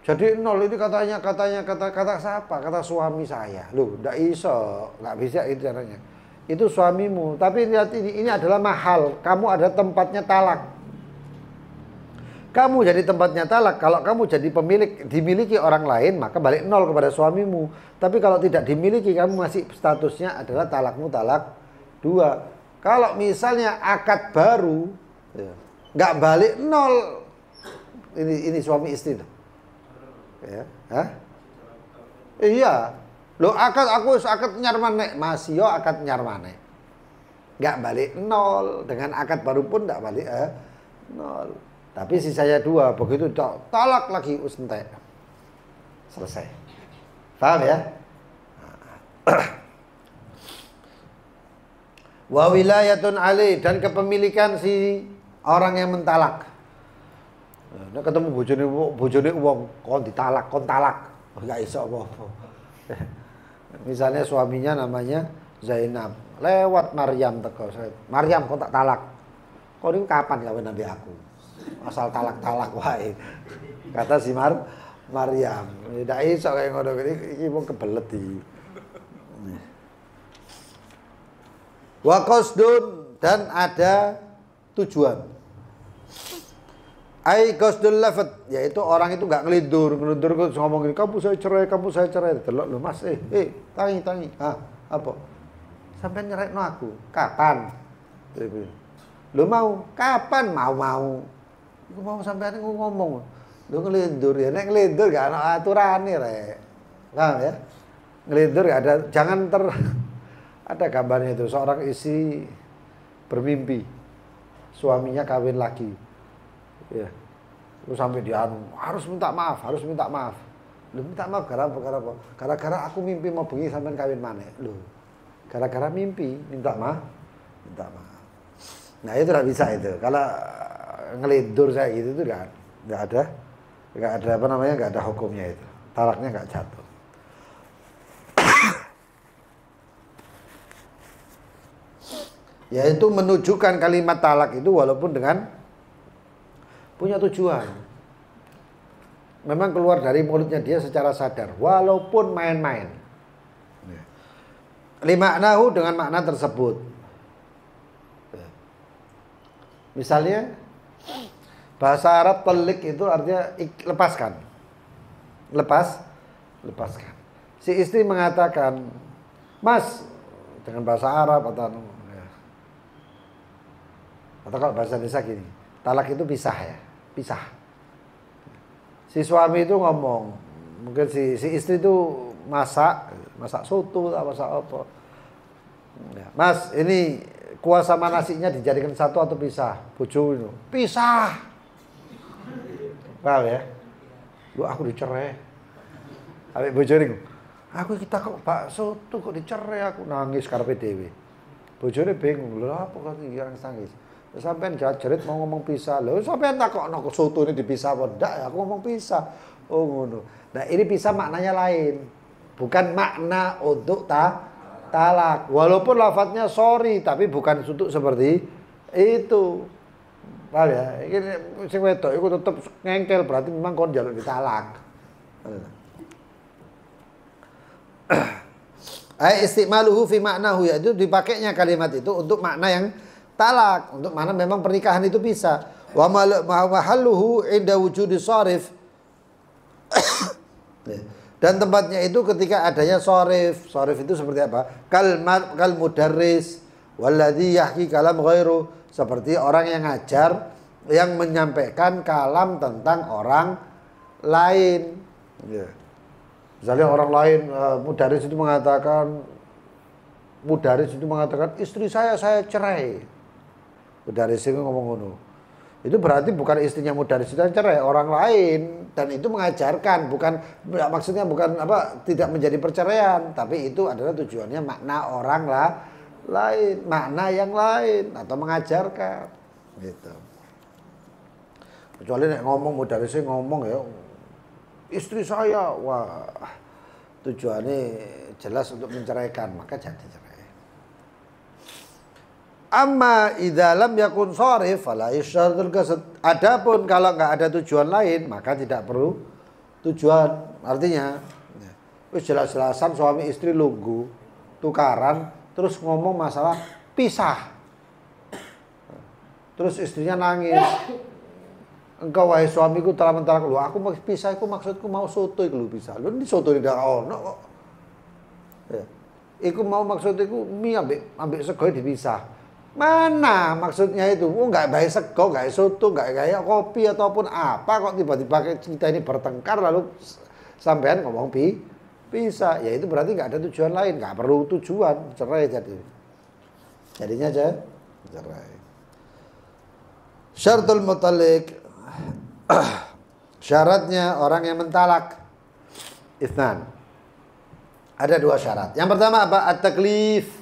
[SPEAKER 1] Jadi 0 ini kata siapa? Kata suami saya. Loh, nggak iso, nggak bisa itu caranya. Itu suamimu. Tapi lihat ini adalah mahal. Kamu ada tempatnya talak. Kamu jadi tempatnya talak, kalau kamu jadi dimiliki orang lain, maka balik 0 kepada suamimu. Tapi kalau tidak dimiliki, kamu masih statusnya adalah talakmu talak 2. Kalau misalnya akad baru, nggak balik 0. Ini suami istri tuh. Ya, hah? Iya. Loh aku akad nyarmane, masih yo akad nyarmane. Nggak balik 0. Dengan akad baru pun nggak balik 0. Tapi sisanya 2, begitu talak lagi entek. Selesai. Paham ya? Wa wilayatun ali, dan kepemilikan si orang yang mentalak. Nek ketemu bojone wong kon ditalak, kon talak. Enggak iso apa-apa. Misalnya suaminya namanya Zainab, lewat Maryam teko. Maryam kon tak talak. Kok niku kapan kawin ambek aku? Asal talak-talak wae. Kata si Maryam. Ndak iso kaya ngono iki wong kebelet iki. Wa qasdun, dan ada tujuan. Ai qasdul lafat, yaitu orang itu enggak ngelindur terus ngomong gini, kamu saya cerai. Delok lho Mas, tangi. Apa? Sampai nyeraikno aku. Kapan? Lho mau, kapan mau. Iku mau sampean ngomong. Lho ngelindur ya, nek ngelindur gak ana aturane rek. Paham ya? Ngelindur gak ada, jangan ada gambarnya itu seorang istri bermimpi suaminya kawin lagi. Ya. Terus sampai dia harus minta maaf. Lu minta maaf gara apa? Gara-gara aku mimpi mau bengi sampean kawin maneh. Lho. Gara-gara mimpi minta maaf. Nah, itu enggak bisa itu. Kalau ngelindur saya gitu itu enggak ada apa namanya, enggak ada hukumnya itu. Talaknya enggak jatuh. Yaitu menunjukkan kalimat talak itu walaupun dengan punya tujuan. Memang keluar dari mulutnya dia secara sadar walaupun main-main. Limaknahu, dengan makna tersebut. Misalnya bahasa Arab telik itu artinya lepaskan. Lepaskan. Si istri mengatakan, "Mas," dengan bahasa Arab atau kalau bahasa Indonesia gini, talak itu pisah. Si suami itu ngomong, mungkin si istri itu masak soto atau masak apa. Ya, Mas, ini kuah sama nasinya dijadikan satu atau pisah? Bojo itu, pisah. Paham ya? Lu aku dicerai. Ambek bojone, aku kita kok bakso tuh kok dicerai, aku nangis karepe dhewe. Bojone bingung, lho apa kok iki nangis? Sampean jerit mau ngomong pisah. Lho sampean takokno kok soto ini dipisah apa ndak ya? Aku ngomong pisah. Oh ngono. Nah, ini pisah maknanya lain. Bukan makna untuk talak. Walaupun lafadznya sorry, tapi bukan untuk seperti itu. Paham ya? Iki sing wedok iku tetep ngengkel, berarti memang kon njaluk ditalak. Ai istimaluhu fi maknahu, yaitu dipakainya kalimat itu untuk makna yang talak, untuk mana memang pernikahan itu bisa. Wa mahalluhu inda wujudi sharif. Dan tempatnya itu ketika adanya sharif. Sharif itu seperti apa? Kal mudarris walladzi yahki kalam ghairu, seperti orang yang ngajar yang menyampaikan kalam tentang orang lain. Misalnya orang lain, mudarris itu mengatakan istri saya cerai. Mudarris itu ngomong ngono. Itu berarti bukan istrinya mudarris itu yang cerai, orang lain, dan itu mengajarkan, maksudnya bukan tidak menjadi perceraian, tapi itu adalah tujuannya makna orang lain, makna yang lain atau mengajarkan gitu. Kecuali nek ngomong mudarris ngomong ya istri saya, wah tujuannya jelas untuk menceraikan, maka jadi cerai. Amma idza lam yakun sharif fala yushartul qasd. Adapun kalau enggak ada tujuan lain, maka tidak perlu tujuan. Artinya, wis jelas-jelasan suami istri lungguh, tukaran, terus ngomong masalah pisah. Terus istrinya nangis. Engkau wahai suamiku telah mentalak lu. Aku mau pisah, aku maksudku mau soto iku lho pisah. Lho di soto ndak ono kok. Ya. Iku mau maksudku mie ambek sego dipisah. Mana maksudnya itu? Oh, nggak baik sego, nggak soto, nggak kayak kopi ataupun apa, kok tiba-tiba kita ini bertengkar lalu sampean ngomong pisah. Ya itu berarti nggak ada tujuan lain, nggak perlu tujuan, cerai jadinya aja cerai. Syaratul mutalik, syaratnya orang yang mentalak itsnan. Ada dua syarat. Yang pertama apa? At-taklif.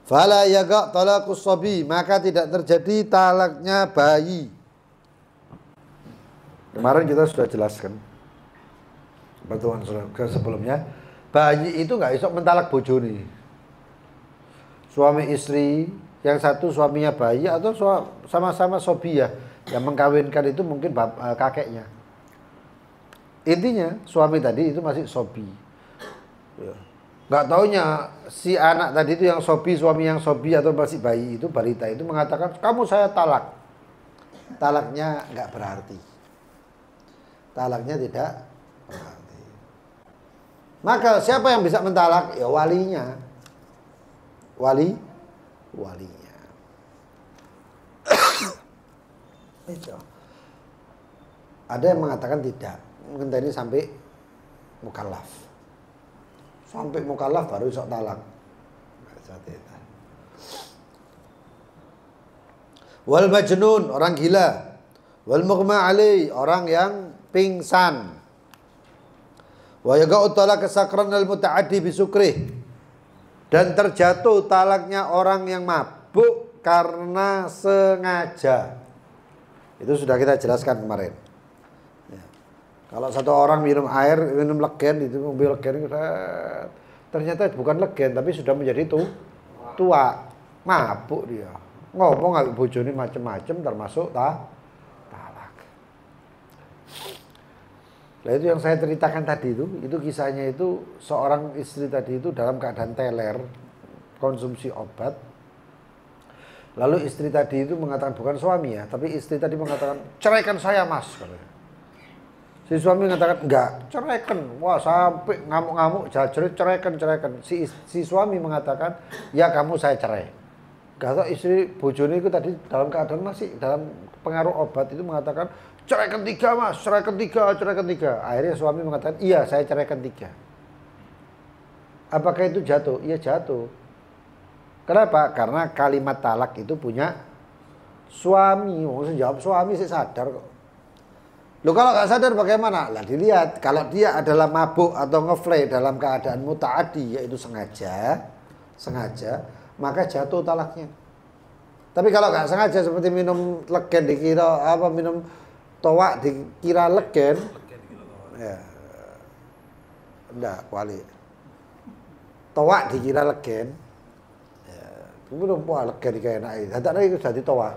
[SPEAKER 1] Fala yaqa talaqus sabi, maka tidak terjadi talaknya bayi. Kemarin kita sudah jelaskan pertemuan sebelumnya, bayi itu nggak iso mentalak bojone. Suami istri, yang satu suaminya bayi atau sama-sama sobi ya, yang mengkawinkan itu mungkin kakeknya. Intinya suami tadi itu masih sobi. Ya. Nggak taunya si anak tadi itu yang sobi, suami yang sobi atau masih bayi itu, balita itu mengatakan, kamu saya talak. Talaknya nggak berarti. Talaknya tidak berarti. Maka siapa yang bisa mentalak? Ya walinya. Walinya. Itu. Ada yang mengatakan tidak. Mungkin tadi sampai mukallaf. Sampai mukallaf baru sok talak. Wal majnun, orang gila. Wal mughma alai, orang yang pingsan. Wa yaqa'u talaq sakran al muta'addi bisukrih. Dan terjatuh talaknya orang yang mabuk karena sengaja. Itu sudah kita jelaskan kemarin. Kalau satu orang minum air, minum legen, itu mobil legen, ternyata bukan legen, tapi sudah menjadi tua, mabuk dia. Ngomong nggak bojone macem-macem, termasuk talak. Nah itu yang saya ceritakan tadi itu kisahnya itu seorang istri tadi itu dalam keadaan teler, konsumsi obat. Lalu istri tadi itu mengatakan, bukan suami ya, tapi istri tadi mengatakan, ceraikan saya mas. Si suami mengatakan enggak, ceraikan. Wah sampai ngamuk-ngamuk, ceraikan. Si suami mengatakan, ya kamu saya cerai. Gak tahu istri bojone itu tadi dalam keadaan masih dalam pengaruh obat itu mengatakan, ceraikan 3 mas, ceraikan 3. Akhirnya suami mengatakan, iya saya ceraikan 3. Apakah itu jatuh? Iya jatuh. Kenapa? Karena kalimat talak itu punya suami. Maksudnya jawab suami sih sadar kok. Loh kalau nggak sadar bagaimana? Lah dilihat, kalau dia adalah mabuk atau ngeflay dalam keadaan muta'adi, yaitu sengaja, maka jatuh talaknya. Tapi kalau nggak sengaja seperti minum legen dikira apa, minum towak dikira legen, ya, enggak kuali. Towak dikira legen, ya, minum wah legen dikira enak. Tidak itu jadi towak,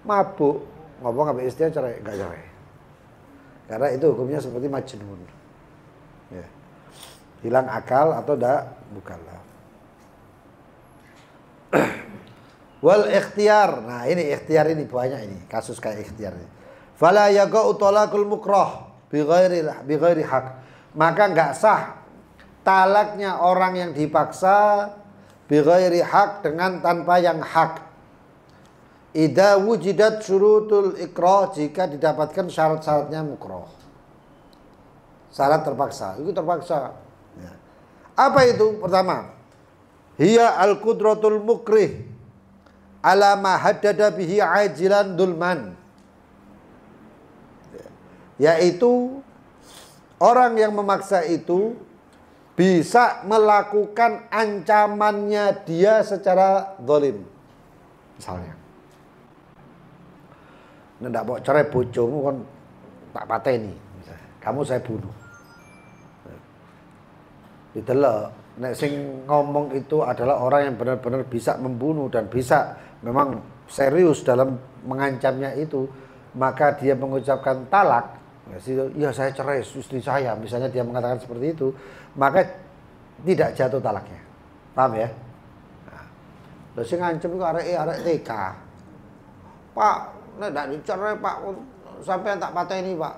[SPEAKER 1] mabuk, ngomong sampai istrinya cerai, nggak cerai. Karena itu hukumnya seperti majnun. Ya. Hilang akal atau bukanlah. Wal ikhtiar. Nah, ini ikhtiar ini banyak ini, kasus kayak ikhtiar ini. Fala yaqa'u talaqul mukrah bi ghairi haq. Maka enggak sah talaknya orang yang dipaksa bi ghairi haq, dengan tanpa yang hak. Idza wujidat syurutul ikrah, jika didapatkan syarat-syaratnya mukrah. Syarat terpaksa, itu terpaksa. Ya. Apa itu? Pertama, hiya al-qudratul mukrih ala ma haddada bihi ajilan dulman. Yaitu orang yang memaksa itu bisa melakukan ancamannya dia secara zalim. Misalnya, ndak mau cerai bojomu kan tak pateni, kamu saya bunuh. Didelok, nek sing ngomong itu adalah orang yang benar-benar bisa membunuh dan bisa memang serius dalam mengancamnya itu, maka dia mengucapkan talak, ya saya cerai istri saya, misalnya dia mengatakan seperti itu, maka tidak jatuh talaknya. Paham ya? Nah, sing ngancem itu arek TK. Pak, nek ndak dicerai Pak, sampai tak pateni Pak.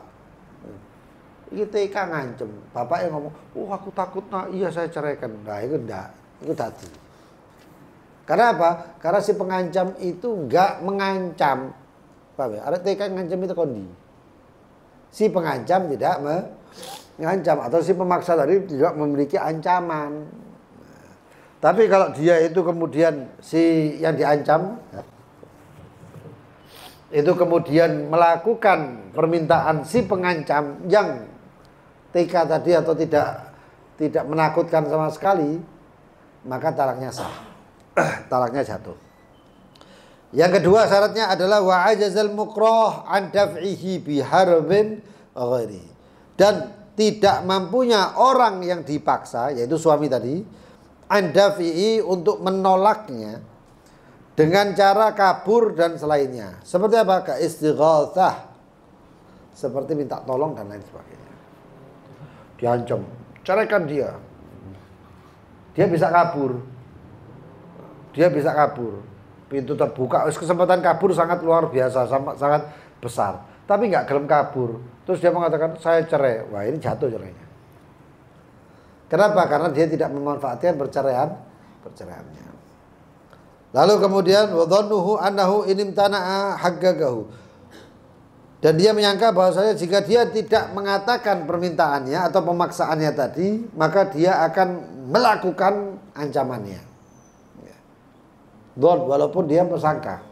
[SPEAKER 1] Iki TK ngancem. Bapaknya ngomong, aku takut nak, iya saya ceraikan. Nah itu enggak, itu tadi. Karena apa? Karena si pengancam itu enggak mengancam. Paham ya? Arek TK ngancam itu kondi. Si pengancam tidak mengancam, atau si pemaksa tadi tidak memiliki ancaman. Tapi kalau dia itu kemudian si yang diancam itu kemudian melakukan permintaan si pengancam yang TK tadi atau tidak menakutkan sama sekali, maka talaknya sah. talaknya jatuh. Yang kedua syaratnya adalah wa ajazal mukrah an daf'ihi bi harbin ghairi. Dan tidak mampunya orang yang dipaksa, yaitu suami tadi, an daf'ihi untuk menolaknya dengan cara kabur dan selainnya. Seperti apa? Ka istighatsah. Seperti minta tolong dan lain sebagainya. Diancam, ceraikan dia. Dia bisa kabur. Pintu terbuka, kesempatan kabur sangat luar biasa, sangat besar. Tapi nggak gelem kabur. Terus dia mengatakan saya cerai. Wah, ini jatuh cerainya. Kenapa? Karena dia tidak memanfaatkan perceraiannya. Lalu kemudian wadhannuhu annahu inimtana'a haggagahu. Dan dia menyangka bahwasanya jika dia tidak mengatakan permintaannya atau pemaksaannya tadi, maka dia akan melakukan ancamannya. Walaupun dia tersangka.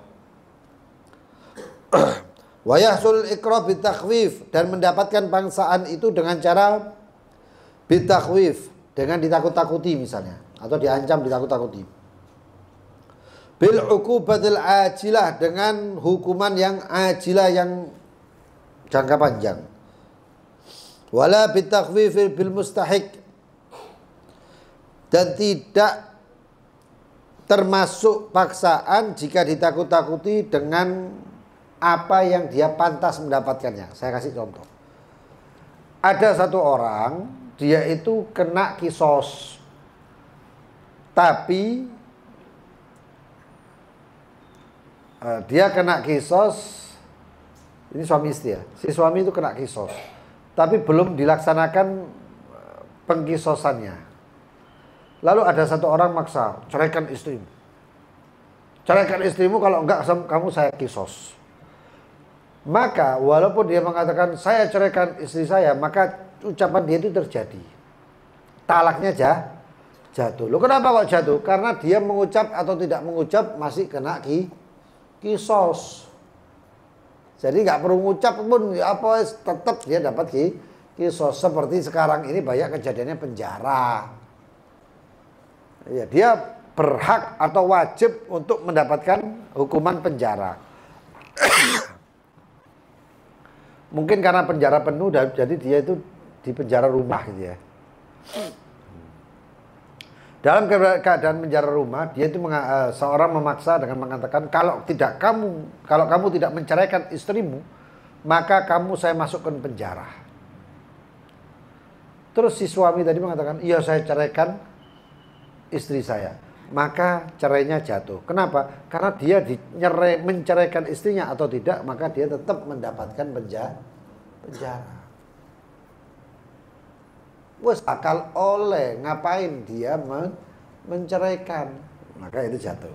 [SPEAKER 1] Wa yahsul iqra bitakhwif, dan mendapatkan paksaan itu dengan cara bitakhwif, dengan ditakut-takuti misalnya, atau diancam ditakut-takuti. Bil uqubatil ajilah, dengan hukuman yang ajilah, yang jangka panjang. Wala bitakhwif bil mustahiq, dan tidak termasuk paksaan jika ditakut-takuti dengan apa yang dia pantas mendapatkannya. Saya kasih contoh. Ada satu orang, dia itu kena kisos. Tapi dia kena kisos, ini suami istri ya. Si suami itu kena kisos, tapi belum dilaksanakan pengkisosannya. Lalu ada satu orang maksa, ceraikan istrimu. Ceraikan istrimu, kalau enggak kamu saya kisos. Maka walaupun dia mengatakan saya ceraikan istri saya, maka ucapan dia itu terjadi. Talaknya jatuh. Loh, kenapa kok jatuh? Karena dia mengucap atau tidak mengucap masih kena kisos. Jadi nggak perlu mengucap pun apa, tetap dia dapat kisos. Seperti sekarang ini banyak kejadiannya penjara. Ya, dia berhak atau wajib untuk mendapatkan hukuman penjara. Mungkin karena penjara penuh, jadi dia itu di penjara rumah gitu ya. Dalam keadaan penjara rumah, dia itu seorang memaksa dengan mengatakan kalau kamu tidak menceraikan istrimu, maka kamu saya masukkan penjara. Terus si suami tadi mengatakan, iya saya ceraikan istri saya, maka cerainya jatuh. Kenapa? Karena dia menceraikan istrinya atau tidak, maka dia tetap mendapatkan penjara. Wes akal oleh, ngapain dia menceraikan, maka itu jatuh.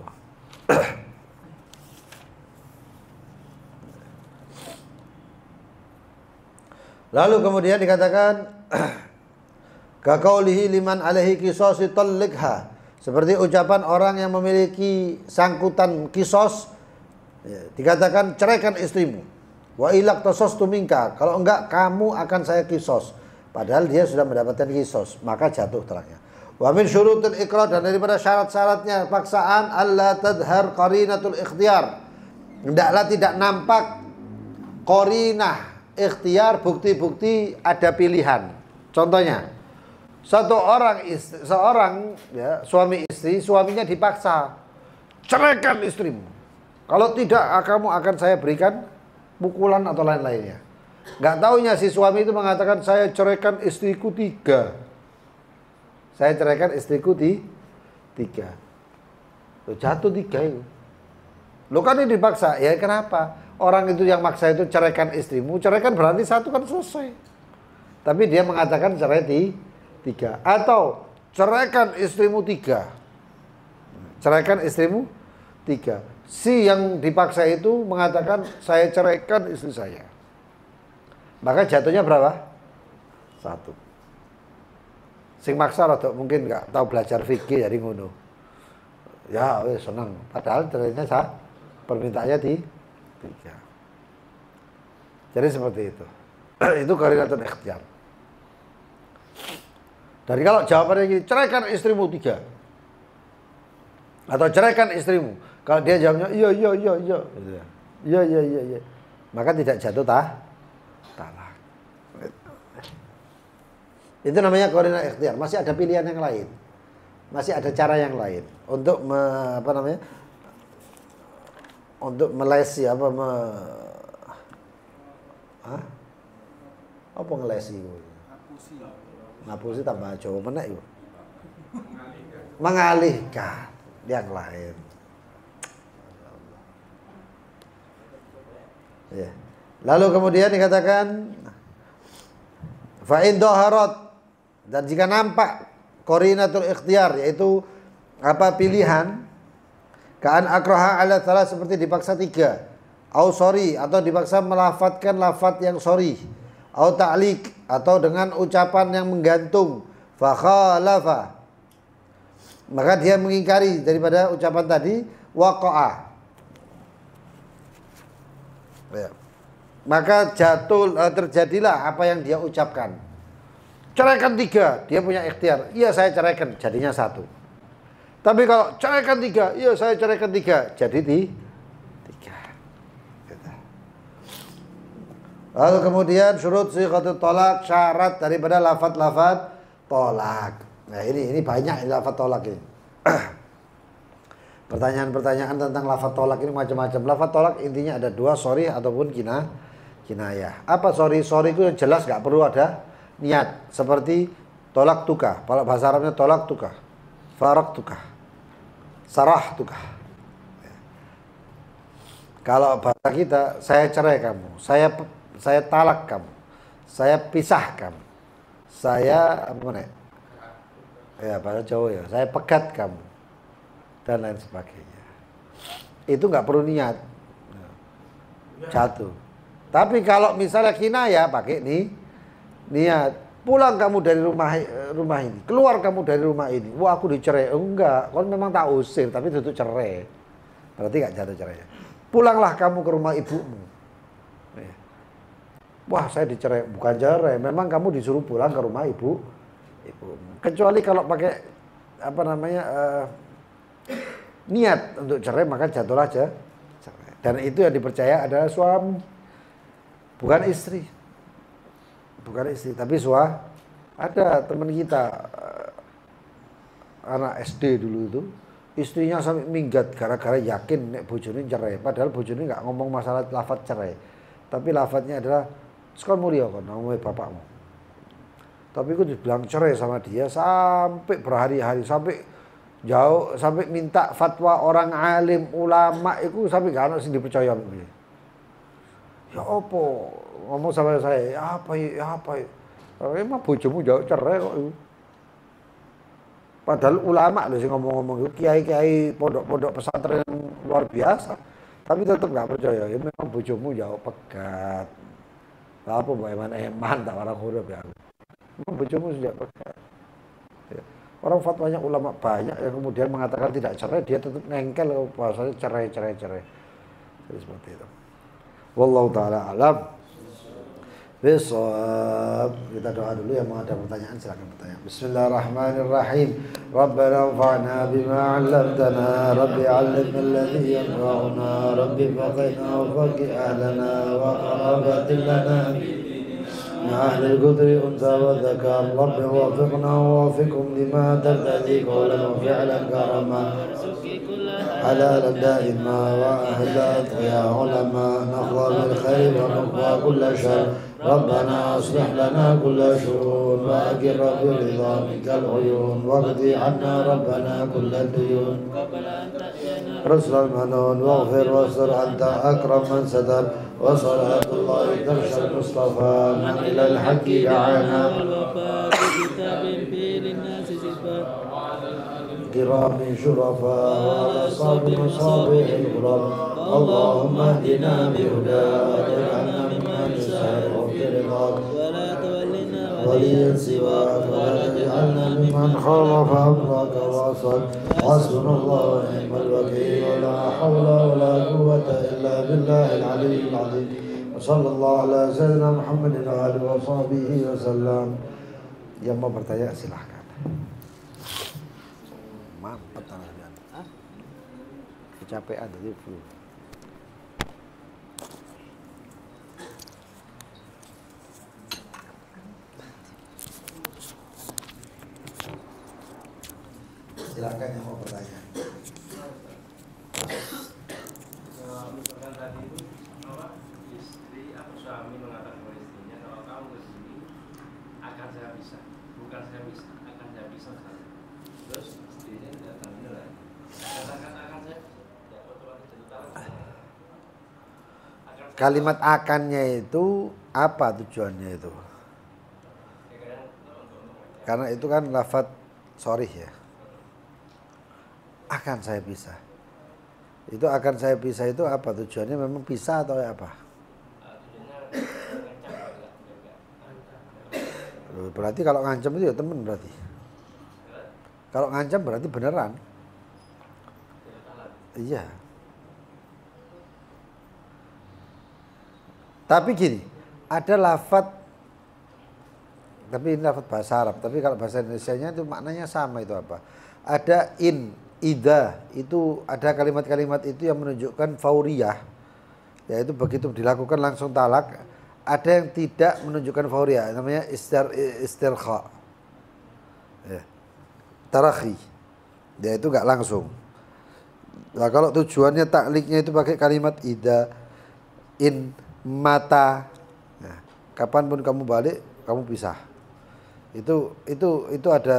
[SPEAKER 1] Lalu kemudian dikatakan kaqaulihi liman alaihi qisas talliqha, seperti ucapan orang yang memiliki sangkutan kisos, ya, dikatakan ceraikan istrimu. Wa ilaq tasastu minka, kalau enggak kamu akan saya kisos. Padahal dia sudah mendapatkan kisos, maka jatuh talaknya. Wa min syurutil iqrar, dan daripada syarat-syaratnya paksaan, alla tadhhar qarinatul ikhtiyar, hendaklah tidak nampak qarinah ikhtiar, bukti-bukti ada pilihan. Contohnya, seorang ya, suami istri, suaminya dipaksa, ceraikan istrimu. Kalau tidak, kamu akan saya berikan pukulan atau lain-lainnya. Nggak taunya si suami itu mengatakan saya ceraikan istriku 3. Saya ceraikan istriku 3. Loh, jatuh 3 itu. Loh, kan ini dipaksa. Ya kenapa? Orang itu yang maksa itu ceraikan istrimu, ceraikan berarti 1 kan selesai. Tapi dia mengatakan cerai 3. Atau ceraikan istrimu 3. Ceraikan istrimu 3. Si yang dipaksa itu mengatakan saya ceraikan istri saya. Maka jatuhnya berapa? 1. Sing maksa rada mungkin nggak tahu belajar fikih jadi ngono. Ya wis seneng. Padahal ternyata permintaannya 3. Jadi seperti itu. Itu qarinatul ikhtiyar. Dari kalau jawabannya gini, ceraikan istrimu 3. Atau ceraikan istrimu. Kalau dia jawabnya iya gitu ya. Iya. Maka tidak jatuh talak. Itu namanya qarina ikhtiar. Masih ada pilihan yang lain. Masih ada cara yang lain untuk untuk melesi apa ngelesi? Ngapusi tambah Jawa menek iku. Mengalihkan yang lain. Ya. Lalu kemudian dikatakan fa in dhaharat, dan jika nampak qarinatul ikhtiyar, yaitu apa pilihan, kaan akraha ala salah, seperti dipaksa 3, au sorry, atau dipaksa melafadzkan lafadz yang sorry, au ta'liq, atau dengan ucapan yang menggantung, fa khalafa, maka dia mengingkari daripada ucapan tadi, waqa'a, ya. Maka terjadilah apa yang dia ucapkan. Ceraikan 3, dia punya ikhtiar, iya saya ceraikan, jadinya 1. Tapi kalau ceraikan 3, iya saya ceraikan 3, jadi 3. Lalu kemudian syurut sighatut tolak, syarat daripada lafadz tolak. Nah ini banyak lafadz tolak ini. Pertanyaan-pertanyaan tentang lafadz tolak ini macam-macam. Lafadz tolak intinya ada 2, sorry ataupun kinayah. Apa sorry itu yang jelas, nggak perlu ada niat. Seperti tolak tuka, kalau bahasa Arabnya tolak tuka, farak tuka, sarah tuka. Kalau bahasa kita, saya cerai kamu, saya talak kamu, saya pisah kamu, saya apa nih? Ya bahasa Jawa ya, saya pegat kamu, dan lain sebagainya. Itu nggak perlu niat, jatuh. Tapi kalau misalnya kinayah pakai niat, pulang kamu dari rumah ini, keluar kamu dari rumah ini, wah aku dicerai, enggak, kau memang tak usir, tapi itu cerai, berarti nggak jatuh cerai. Pulanglah kamu ke rumah ibumu, wah saya dicerai, bukan cerai, memang kamu disuruh pulang ke rumah ibumu. Kecuali kalau pakai niat untuk cerai, maka jatuhlah cerai. Dan itu yang dipercaya adalah suami, bukan istri. Bukan istri, tapi ada teman kita, anak SD dulu itu, istrinya sampai minggat gara-gara yakin nek bojone cerai. Padahal bojone nggak ngomong masalah lafadz cerai, tapi lafadznya adalah sekon mulia kon ngomong bapakmu. Tapi aku dibilang cerai sama dia sampai berhari-hari, sampai jauh, sampai minta fatwa orang alim ulama itu, sampai gak ada sing dipercaya. Ya opo ngomong sama saya, ya apa ya. Emang bojomu jauh cerai kok. Padahal ulama loh sih ngomong-ngomong, kiai-kiai pondok-pondok pesantren luar biasa, tapi tetap nggak percaya. Ya memang bojomu jauh pegat. Apa bagaimana eman tak orang huruf ya. Memang bojomu sudah pegat. Ya. Orang fatwanya ulama banyak yang kemudian mengatakan tidak cerai, dia tetap ngengkel bahasanya cerai. Jadi seperti itu. Wallahu ta'ala alam. Bisawab. Kita doa dulu, yang mau ada pertanyaan silakan bertanya. Bismillahirrahmanirrahim. Rabbana anfa'na bima 'allamtana, Rabbi 'allimna alladhi yanfa'una, Rabbi faqihna wa faqih ahlana wa qarabatin lana min ahli al-qudri unsa wa dhakar, Rabbi wafiqna wa wafiqhum lima tartadi qawlan wa fi'lan karama حلالا دائما وأهلا يا علماء نخضى بالخير ونقضى كل شر ربنا أصلح لنا كل شرور وأقر برضا منك العيون واقضي عنا ربنا كل الديون رسل المنون واغفر واستر أنت أكرم من ستر وصلاة الله تغشى المصطفى من إلى الحق دعانا والوفاء بكتاب فيه للناس صفات كرام شرفاء وأصحاب مصابيح الغرب اللهم اهدنا بهداك واجعلنا ممن يسعد واغفر رضاك ولا تولنا وليا سواك ولا تجعلنا ممن خالف أمرك وعصاك حسبنا الله ونعم الوكيل ولا حول ولا قوة إلا بالله العلي العظيم وصلى الله على سيدنا محمد وآله وصحبه وسلم. Yang mau bertanya silahkan. Mampet tangan. kecapean tadi flu. Silakan yang mau bertanya.
[SPEAKER 2] Misalkan tadi itu apa istri atau suami mengatakan kepada istrinya, kalau kamu ke sini akan saya bisa, bukan saya bisa, akan saya bisa. Terus istrinya datang menilai, katakan akan saya ya otomatis jadi tahu.
[SPEAKER 1] Kalimat akannya itu apa tujuannya itu? Karena itu kan lafadz sorih ya. Akan saya bisa. Itu akan saya bisa itu apa tujuannya? Memang bisa atau apa? Berarti kalau ngancam itu ya temen berarti. Kalau ngancam berarti beneran. Iya. Tapi gini, ada lafadz, tapi ini lafadz bahasa Arab. Tapi kalau bahasa Indonesianya itu maknanya sama, itu apa? Ada in, ida, itu ada kalimat-kalimat itu yang menunjukkan fauriyah, yaitu begitu dilakukan langsung talak. Ada yang tidak menunjukkan fauriyah, namanya istirkha, ya, tarakhi, yaitu gak langsung. Nah kalau tujuannya takliknya itu pakai kalimat ida, in, mata, nah, kapanpun kamu balik kamu pisah. Itu ada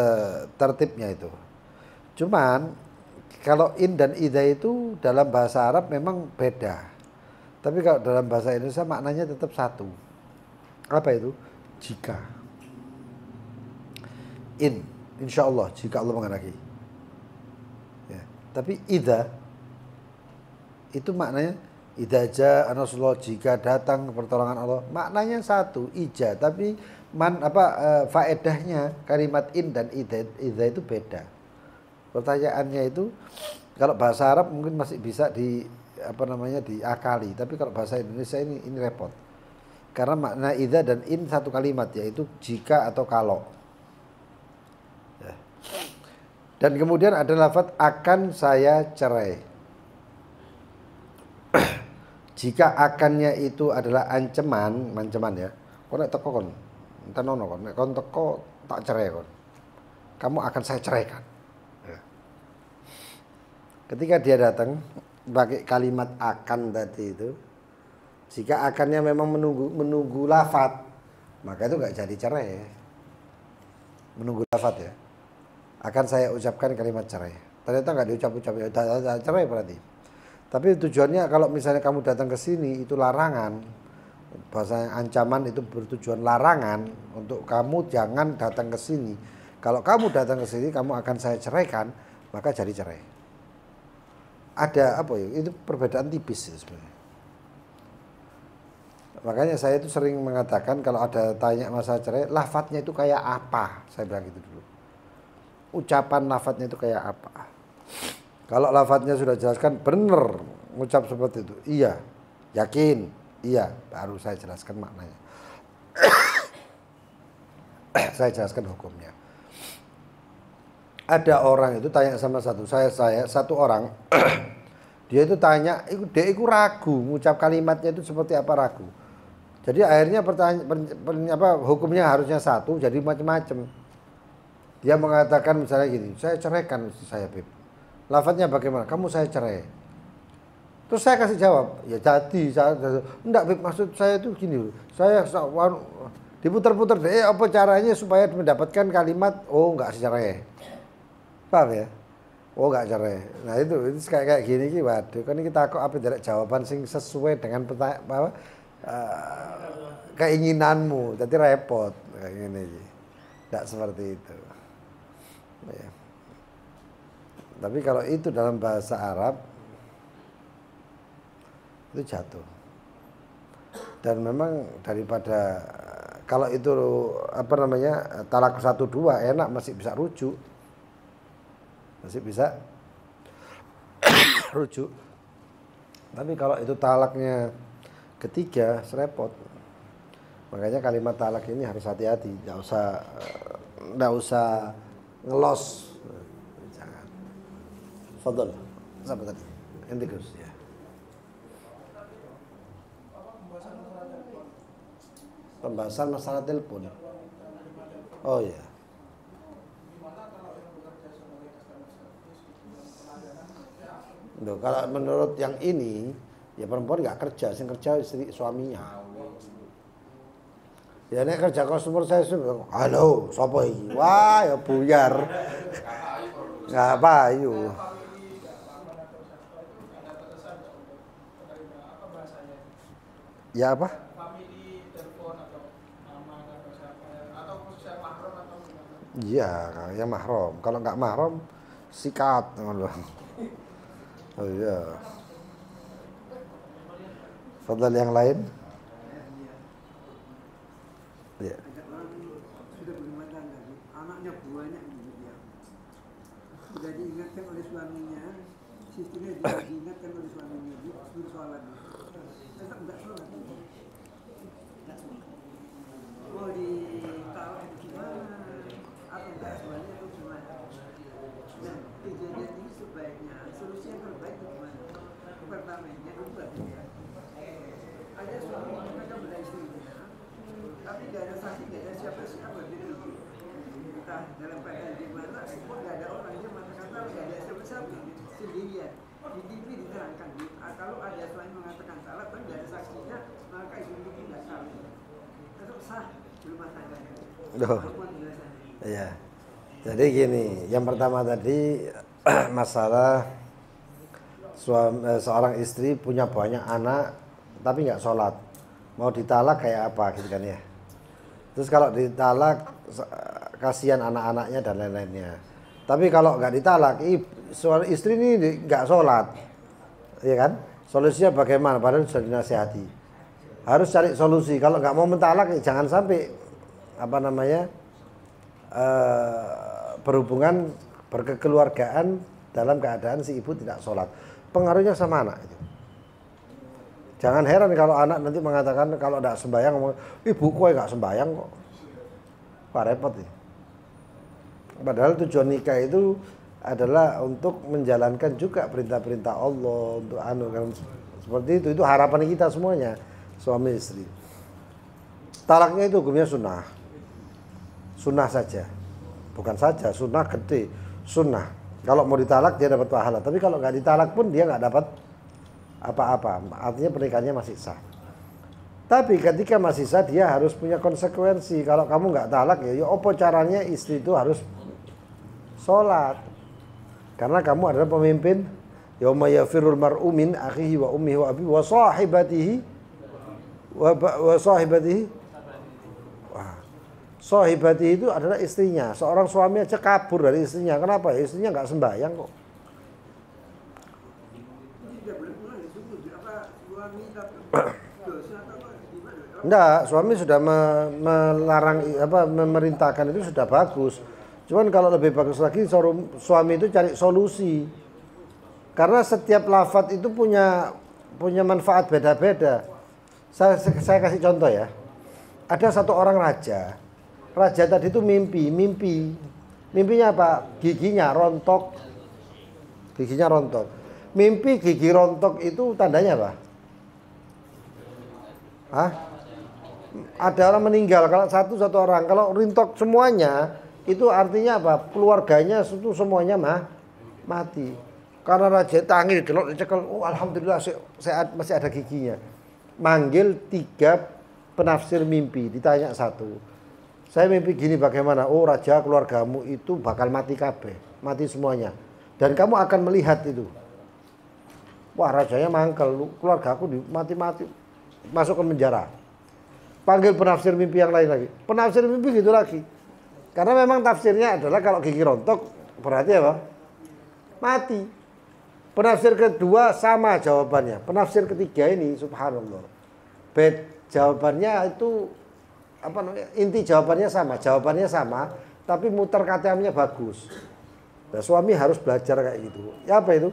[SPEAKER 1] tertibnya itu. Cuman kalau in dan ida itu dalam bahasa Arab memang beda. Tapi kalau dalam bahasa Indonesia maknanya tetap satu. Apa itu? Jika. In, insya Allah, jika Allah menghendaki. Ya. Tapi ida itu maknanya idza jaa nasrullah, jika datang pertolongan Allah, maknanya satu, ija, tapi faedahnya kalimat in dan idza itu beda. Pertanyaannya itu kalau bahasa Arab mungkin masih bisa diakali, tapi kalau bahasa Indonesia ini repot. Karena makna idza dan in satu kalimat, yaitu jika atau kalau. Ya. Dan kemudian ada lafadz akan saya cerai. Jika akannya itu adalah ancaman ya. Kau nek teko kon, enten ono kon, nek kon teko tak cerai kon. Kamu akan saya ceraikan. Ya. Ketika dia datang pakai kalimat akan tadi itu, jika akannya memang menunggu lafadz, maka itu enggak jadi cerai. Menunggu lafadz ya. Akan saya ucapkan kalimat cerai. Ternyata enggak diucap-ucap, ya cerai berarti. Tapi tujuannya kalau misalnya kamu datang ke sini itu larangan. Bahasa ancaman itu bertujuan larangan untuk kamu jangan datang ke sini. Kalau kamu datang ke sini kamu akan saya ceraikan, maka jadi cerai. Ada apa ya? Itu perbedaan tipis sebenarnya. Makanya saya itu sering mengatakan kalau ada tanya masalah cerai, lafadznya itu kayak apa? Saya bilang gitu dulu. Ucapan lafadznya itu kayak apa? Kalau lafadznya sudah jelaskan benar ngucap seperti itu, iya, yakin, iya, baru saya jelaskan maknanya. Saya jelaskan hukumnya. Ada orang itu tanya sama satu orang, dia itu tanya, dia itu ragu, ngucap kalimatnya itu seperti apa, ragu. Jadi akhirnya hukumnya harusnya satu, jadi macam-macam. Dia mengatakan misalnya gini, saya ceraikan istri saya, Beb. Lafadznya bagaimana? Kamu saya cerai. Terus saya kasih jawab, ya jadi enggak, Beb, maksud saya itu gini, saya diputar-putar deh, apa caranya supaya mendapatkan kalimat enggak cerai. Paham ya? Enggak cerai. Nah itu kayak gini ki, waduh, kan kita kok apa tidak jawaban sing sesuai dengan keinginanmu, jadi repot kayak gini ki. Enggak seperti itu. Ya. Tapi kalau itu dalam bahasa Arab itu jatuh. Dan memang daripada kalau itu talak 1-2 enak, masih bisa rujuk. Masih bisa rujuk. Tapi kalau itu talaknya ketiga, serepot. Makanya kalimat talak ini harus hati-hati, enggak usah ngelos. Fadol, sampai tadi. Enti Gus ya. Pembahasan masalah telepon. Oh ya. Loh, kalau menurut yang ini, ya perempuan nggak kerja, sing kerja istri suaminya. Ya nek kerja customer saya halo, sapa iki? Wah, ya buyar. Nggak payu. Ya apa? Iya, yang mahram. Kalau nggak mahram, sikat. Oh iya. Fadal yang lain? Ya.
[SPEAKER 3] Sudah berumah tangga, anaknya banyak dia. Sudah diingatkan oleh suaminya, istrinya juga diingatkan oleh suaminya, dia suruh sholat. Tetap tidak sholat. Mau ditaruh gimana? Apa enggak sholatnya atau gimana? Nah, kejadian ini sebaiknya solusi yang terbaik gimana? Pertamanya ubah ya. Ada suami mereka beda istrinya, tapi tidak ada saksi, tidak ada siapa-siapa gitu. Entah dalam keadaan gimana, kok tidak ada orang yang mengatakan tahu, tidak ada siapa-siapa sendirian. Di TV diterangkan, kalau ada suami mengatakan salah, tapi tidak ada saksinya, maka istri itu tidak salah. Tetap sah rumah tangganya.
[SPEAKER 1] Iya. Jadi gini, yang pertama tadi masalah seorang istri punya banyak anak tapi nggak sholat, mau ditalak kayak apa gitu kan ya. Terus kalau ditalak kasihan anak-anaknya dan lain-lainnya. Tapi kalau nggak ditalak, istri ini nggak sholat, ya kan? Solusinya bagaimana? Padahal sudah dinasihati. Harus cari solusi. Kalau nggak mau mentalak, jangan sampai berhubungan berkekeluargaan dalam keadaan si ibu tidak sholat. Pengaruhnya sama anak itu. Jangan heran kalau anak nanti mengatakan kalau tidak sembahyang, ibu kok nggak sembahyang kok. Wah repot ya. Padahal tujuan nikah itu adalah untuk menjalankan juga perintah-perintah Allah, untuk kan seperti itu harapan kita semuanya, suami istri. Talaknya itu hukumnya sunnah saja, bukan saja sunnah gede, sunnah. Kalau mau ditalak dia dapat pahala, tapi kalau nggak ditalak pun dia nggak dapat apa-apa. Artinya pernikahannya masih sah. Tapi ketika masih sah dia harus punya konsekuensi. Kalau kamu nggak talak ya apa caranya istri itu harus sholat. Karena kamu adalah pemimpin. Yauma yafirul mar'u min akhihi wa ummihi wa abihi wa sahibatihi. Wah. Sahibatihi itu adalah istrinya. Seorang suami aja kabur dari istrinya. Kenapa? Istrinya nggak sembahyang kok. Enggak, suami sudah melarang memerintahkan itu sudah bagus. Cuman kalau lebih bagus lagi suami itu cari solusi. Karena setiap lafadz itu punya manfaat beda-beda. Saya kasih contoh ya. Ada satu orang raja. Raja tadi itu mimpi. Mimpinya apa? Giginya rontok. Mimpi gigi rontok itu tandanya apa? Hah? Ada orang meninggal, kalau satu orang. Kalau rintok semuanya, itu artinya apa? Keluarganya itu semuanya mati. Karena raja tangi dicekel, oh alhamdulillah saya masih ada giginya. Manggil 3 penafsir mimpi, ditanya satu. Saya mimpi gini bagaimana? Oh raja, keluargamu itu bakal mati kabeh, mati semuanya. Dan kamu akan melihat itu. Wah rajanya mangkel, keluargaku mati-mati, masuk ke penjara. Panggil penafsir mimpi yang lain lagi. Penafsir mimpi gitu lagi. Karena memang tafsirnya adalah kalau gigi rontok berarti apa? Mati. Penafsir kedua sama jawabannya. Penafsir ketiga ini subhanallah. Jawabannya itu inti jawabannya sama, tapi muter katanya bagus. Nah, suami harus belajar kayak gitu. Ya apa itu?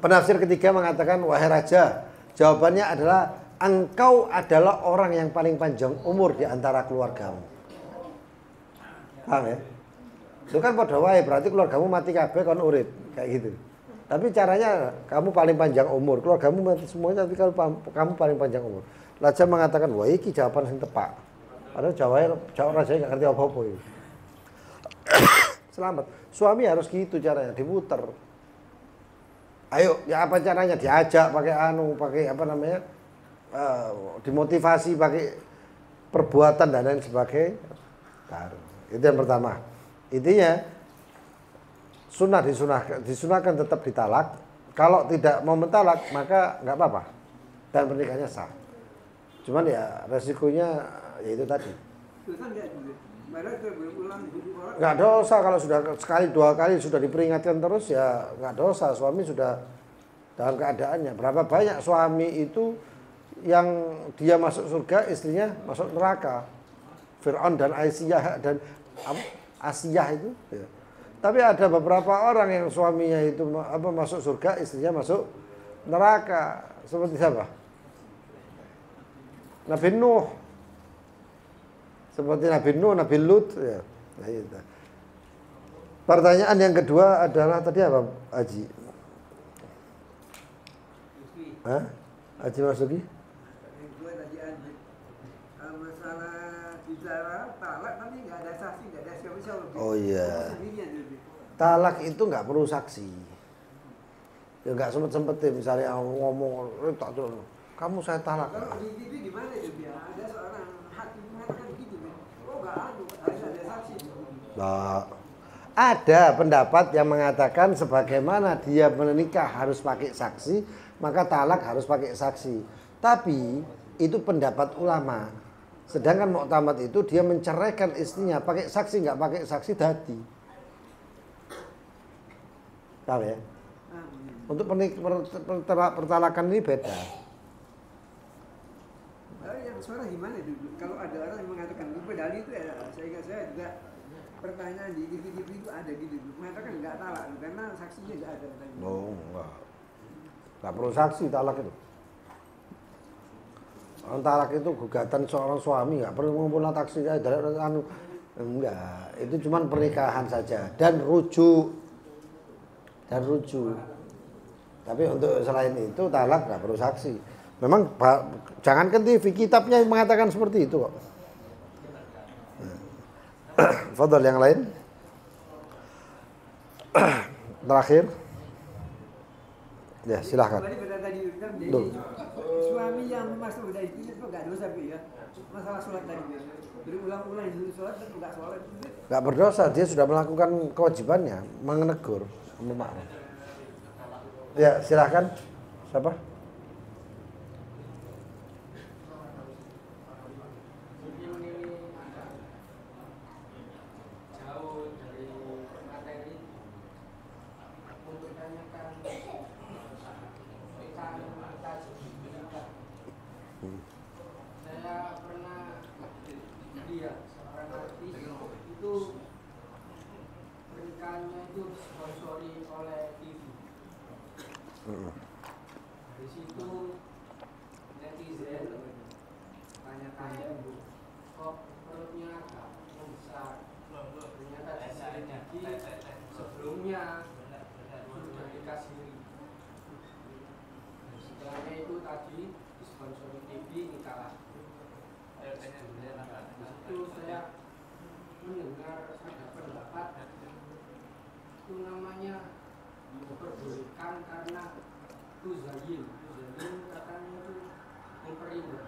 [SPEAKER 1] Penafsir ketiga mengatakan, wahai raja, jawabannya adalah engkau adalah orang yang paling panjang umur di antara keluargamu. Paham ya? Itu kan padha wae, berarti keluargamu mati kabeh kon urip, kayak gitu. Tapi caranya kamu paling panjang umur, keluargamu mati semuanya, tapi kalau kamu paling panjang umur. Raja mengatakan, wah iki jawaban yang tepat. Padahal Jawa raja nggak ngerti apa-apa itu. Selamat. Suami harus gitu caranya, diputer. Ayo, ya apa caranya? Diajak pakai apa namanya? Dimotivasi pakai perbuatan dan lain sebagainya. Itu yang pertama. Intinya disunahkan tetap ditalak. Kalau tidak mau mentalak maka nggak apa-apa dan pernikahannya sah. Cuman ya resikonya ya itu tadi. Nggak dosa kalau sudah sekali dua kali sudah diperingatkan terus ya nggak dosa. Suami sudah dalam keadaannya. Berapa banyak suami itu yang dia masuk surga, istrinya masuk neraka. Fir'aun dan Asiyah itu. Ya. Tapi ada beberapa orang yang suaminya itu masuk surga, istrinya masuk neraka. Seperti siapa? Nabi Nuh. Seperti Nabi Nuh, Nabi Lut. Ya. Nah, itu. Pertanyaan yang kedua adalah tadi apa, Haji? Hah? Haji Masuki?
[SPEAKER 3] Yang kedua tadi masalah bicara talak tapi nggak ada saksi, nggak ada siapa-siapa.
[SPEAKER 1] Oh iya. Talak itu nggak perlu saksi. Ya nggak sempet-sempetin misalnya ngomong, tak dulu. Kamu saya talak.
[SPEAKER 3] Kalau di TV gimana itu dia? Ada seorang hakim mengatakan begitu, oh nggak harus ada saksi.
[SPEAKER 1] Nah, ada pendapat yang mengatakan sebagaimana dia menikah harus pakai saksi, maka talak harus pakai saksi. Tapi itu pendapat ulama. Sedangkan muktamad itu dia menceraikan istrinya pakai saksi nggak pakai saksi dadi. Tahu ya? Untuk pertalakan ini beda.
[SPEAKER 3] Yang suara gimana itu? Kalau ada orang yang mengatakan padahal itu ya, saya juga pertanyaan di TV itu ada gitu, mengatakan nggak talak karena saksinya nggak ada.
[SPEAKER 1] Oh nggak perlu saksi talak itu. Orang talak itu gugatan seorang suami nggak perlu mengumpulkan saksi enggak. Itu cuma pernikahan saja dan rujuk. Tapi untuk selain itu talak nggak perlu saksi. Memang jangankan TV, kitabnya mengatakan seperti itu kok. Fadhal yang lain. Terakhir. Ya, silahkan.
[SPEAKER 3] Suami yang masuk udah itu nggak dosa ya. Masalah sholat tadi berulang-ulang dulu sholat dan nggak sholat.
[SPEAKER 1] Nggak berdosa, dia sudah melakukan kewajibannya, menegur, memaklum. Ya, silahkan. Siapa?
[SPEAKER 2] Di situ netizen tanya-tanya, kok perutnya agak membesar. Ternyata sebelumnya sudah dikasih. Setelahnya itu tadi disponsori TV ini kalah. Itu saya mendengar ada pendapat itu namanya diperbolehkan karena tuzayin katanya itu memperindah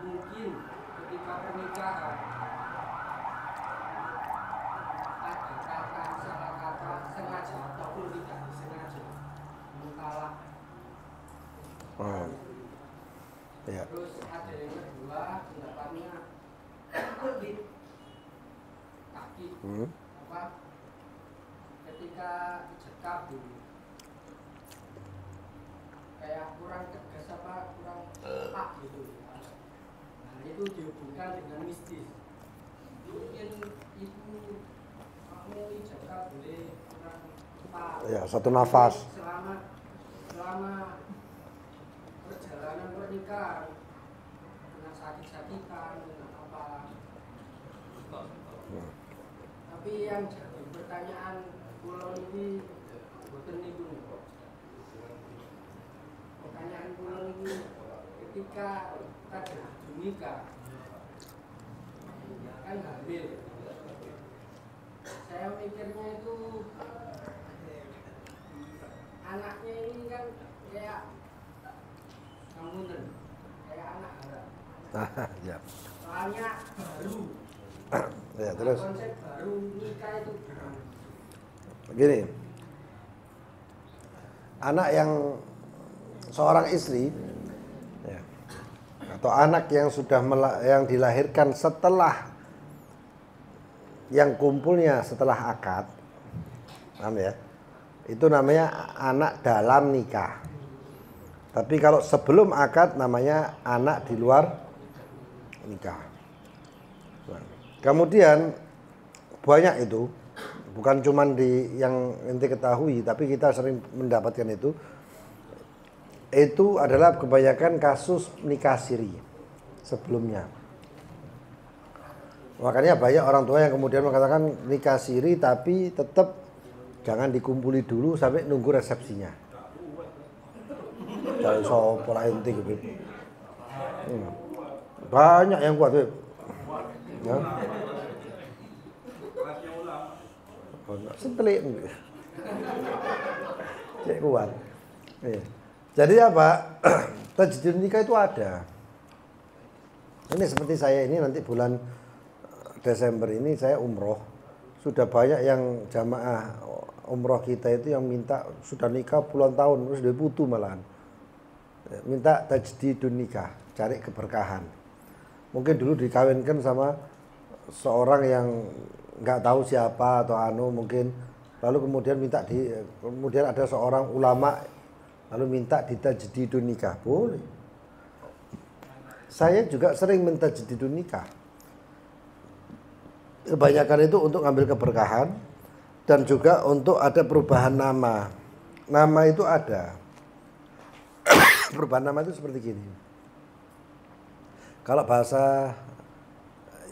[SPEAKER 2] mungkin ketika pernikahan ada salah kata sengaja ataupun tidak disengaja mentalak.
[SPEAKER 1] Ya.
[SPEAKER 2] Terus ada yang kedua pendapatnya kulit kaki apa ketika dicekap dulu kayak kurang tegas apa kurang tepat gitu. Nah itu dihubungkan dengan mistis. Mungkin ibu kamu dicekap boleh kurang tepat.
[SPEAKER 1] Ya, satu nafas.
[SPEAKER 2] Selama perjalanan pernikahan kena sakit-sakitan kena apa. Tapi yang jadi pertanyaan pulau ini
[SPEAKER 4] boten niku. Pertanyaan kula niki ketika tadi nikah kan hamil. Saya mikirnya itu anaknya ini kan kayak ngamunten, kayak anak haram.
[SPEAKER 1] Ya.
[SPEAKER 4] Soalnya baru.
[SPEAKER 1] Ya, terus
[SPEAKER 4] Konsep baru nikah itu.
[SPEAKER 1] begini. Anak yang seorang istri ya, atau anak yang sudah yang dilahirkan setelah yang kumpulnya setelah akad, paham ya? Itu namanya anak dalam nikah. Tapi kalau sebelum akad namanya anak di luar nikah. Kemudian banyak itu, bukan cuma di yang ente ketahui, tapi kita sering mendapatkan itu. Itu adalah kebanyakan kasus nikah siri sebelumnya. Makanya banyak orang tua yang kemudian mengatakan nikah siri tapi tetap jangan dikumpuli dulu sampai nunggu resepsinya. Cari sopo lah ente gitu. Banyak yang kuat tuh. Ya. Setelik. Cek kuat. Iya. Jadi apa? Tajdid nikah itu ada. Ini seperti saya ini nanti bulan Desember ini saya umroh. Sudah banyak yang jamaah umroh kita itu yang minta sudah nikah puluhan tahun terus dia putu malahan. Minta tajdidun nikah, cari keberkahan. Mungkin dulu dikawinkan sama seorang yang nggak tahu siapa atau mungkin lalu kemudian kemudian ada seorang ulama lalu minta ditajdidun nikah. Boleh. Saya juga sering minta tajdidun nikah. Kebanyakan itu untuk ngambil keberkahan dan juga untuk ada perubahan nama. Nama itu ada. Perubahan nama itu seperti gini. Kalau bahasa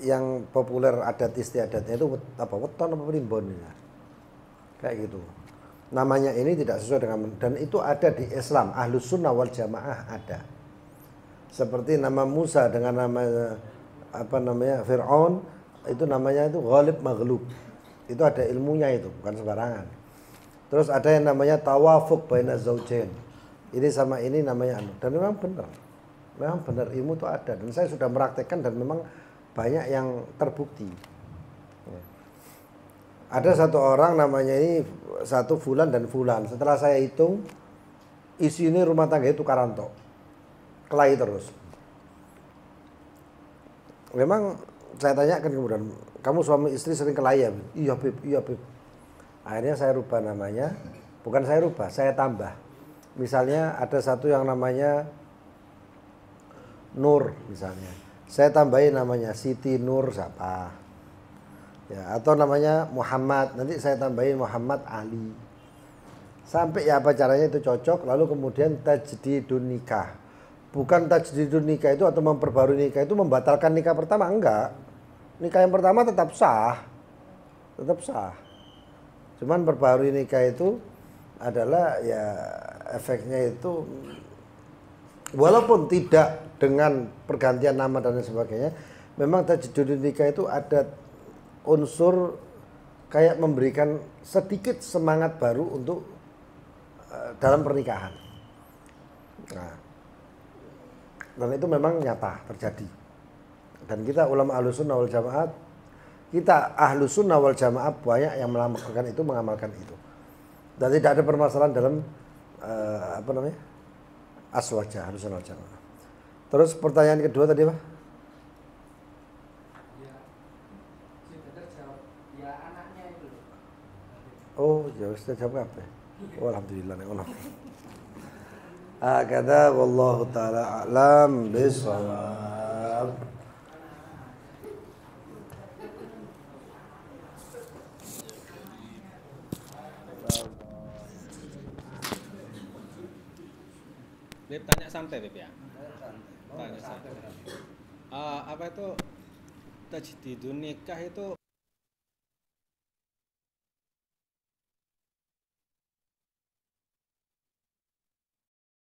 [SPEAKER 1] yang populer adat istiadatnya itu apa? Weton apa primbon ya. Kayak gitu. Namanya ini tidak sesuai dengan, dan itu ada di Islam. Ahlus Sunnah wal Jamaah ada. Seperti nama Musa dengan nama Fir'aun, itu namanya itu Ghalib Maghlub. Itu ada ilmunya itu, bukan sembarangan. Terus ada yang namanya tawafuq baina zaujain. Ini sama ini namanya dan memang benar. Memang benar ilmu itu ada dan saya sudah meraktekkan dan memang banyak yang terbukti. Ada satu orang namanya ini satu fulan dan fulan. Setelah saya hitung isi ini rumah tangga itu karanto. Kelahi terus. Memang saya tanyakan kemudian, kamu suami istri sering kelahi ya? Iya Beb. Akhirnya saya rubah namanya. Bukan saya rubah, saya tambah. Misalnya ada satu yang namanya Nur misalnya. Saya tambahin namanya Siti Nur siapa. Ya, atau namanya Muhammad, nanti saya tambahin Muhammad Ali. Sampai ya apa caranya itu cocok, lalu kemudian tajdidun nikah. Bukan tajdidun nikah itu atau memperbarui nikah itu membatalkan nikah pertama, enggak. Nikah yang pertama tetap sah. Tetap sah. Cuman perbarui nikah itu adalah ya efeknya itu walaupun tidak dengan pergantian nama dan lain sebagainya, memang tajdidun nikah itu ada unsur kayak memberikan sedikit semangat baru untuk dalam pernikahan. Nah, dan itu memang nyata terjadi. Dan kita ulama Ahlus Sunnah wal Jamaah, kita Ahlus Sunnah wal Jamaah banyak yang melakukan itu, mengamalkan itu. Dan tidak ada permasalahan dalam aswaja Ahlus Sunnah wal Jamaah. Terus pertanyaan kedua tadi apa? Oh, ya sudah jawab apa? Oh, alhamdulillah nek ngono. Hakadha wallahu taala a'lam bissawab.
[SPEAKER 2] Beb, tanya santai Beb ya. Tanya santai. Apa itu tajdidun nikah itu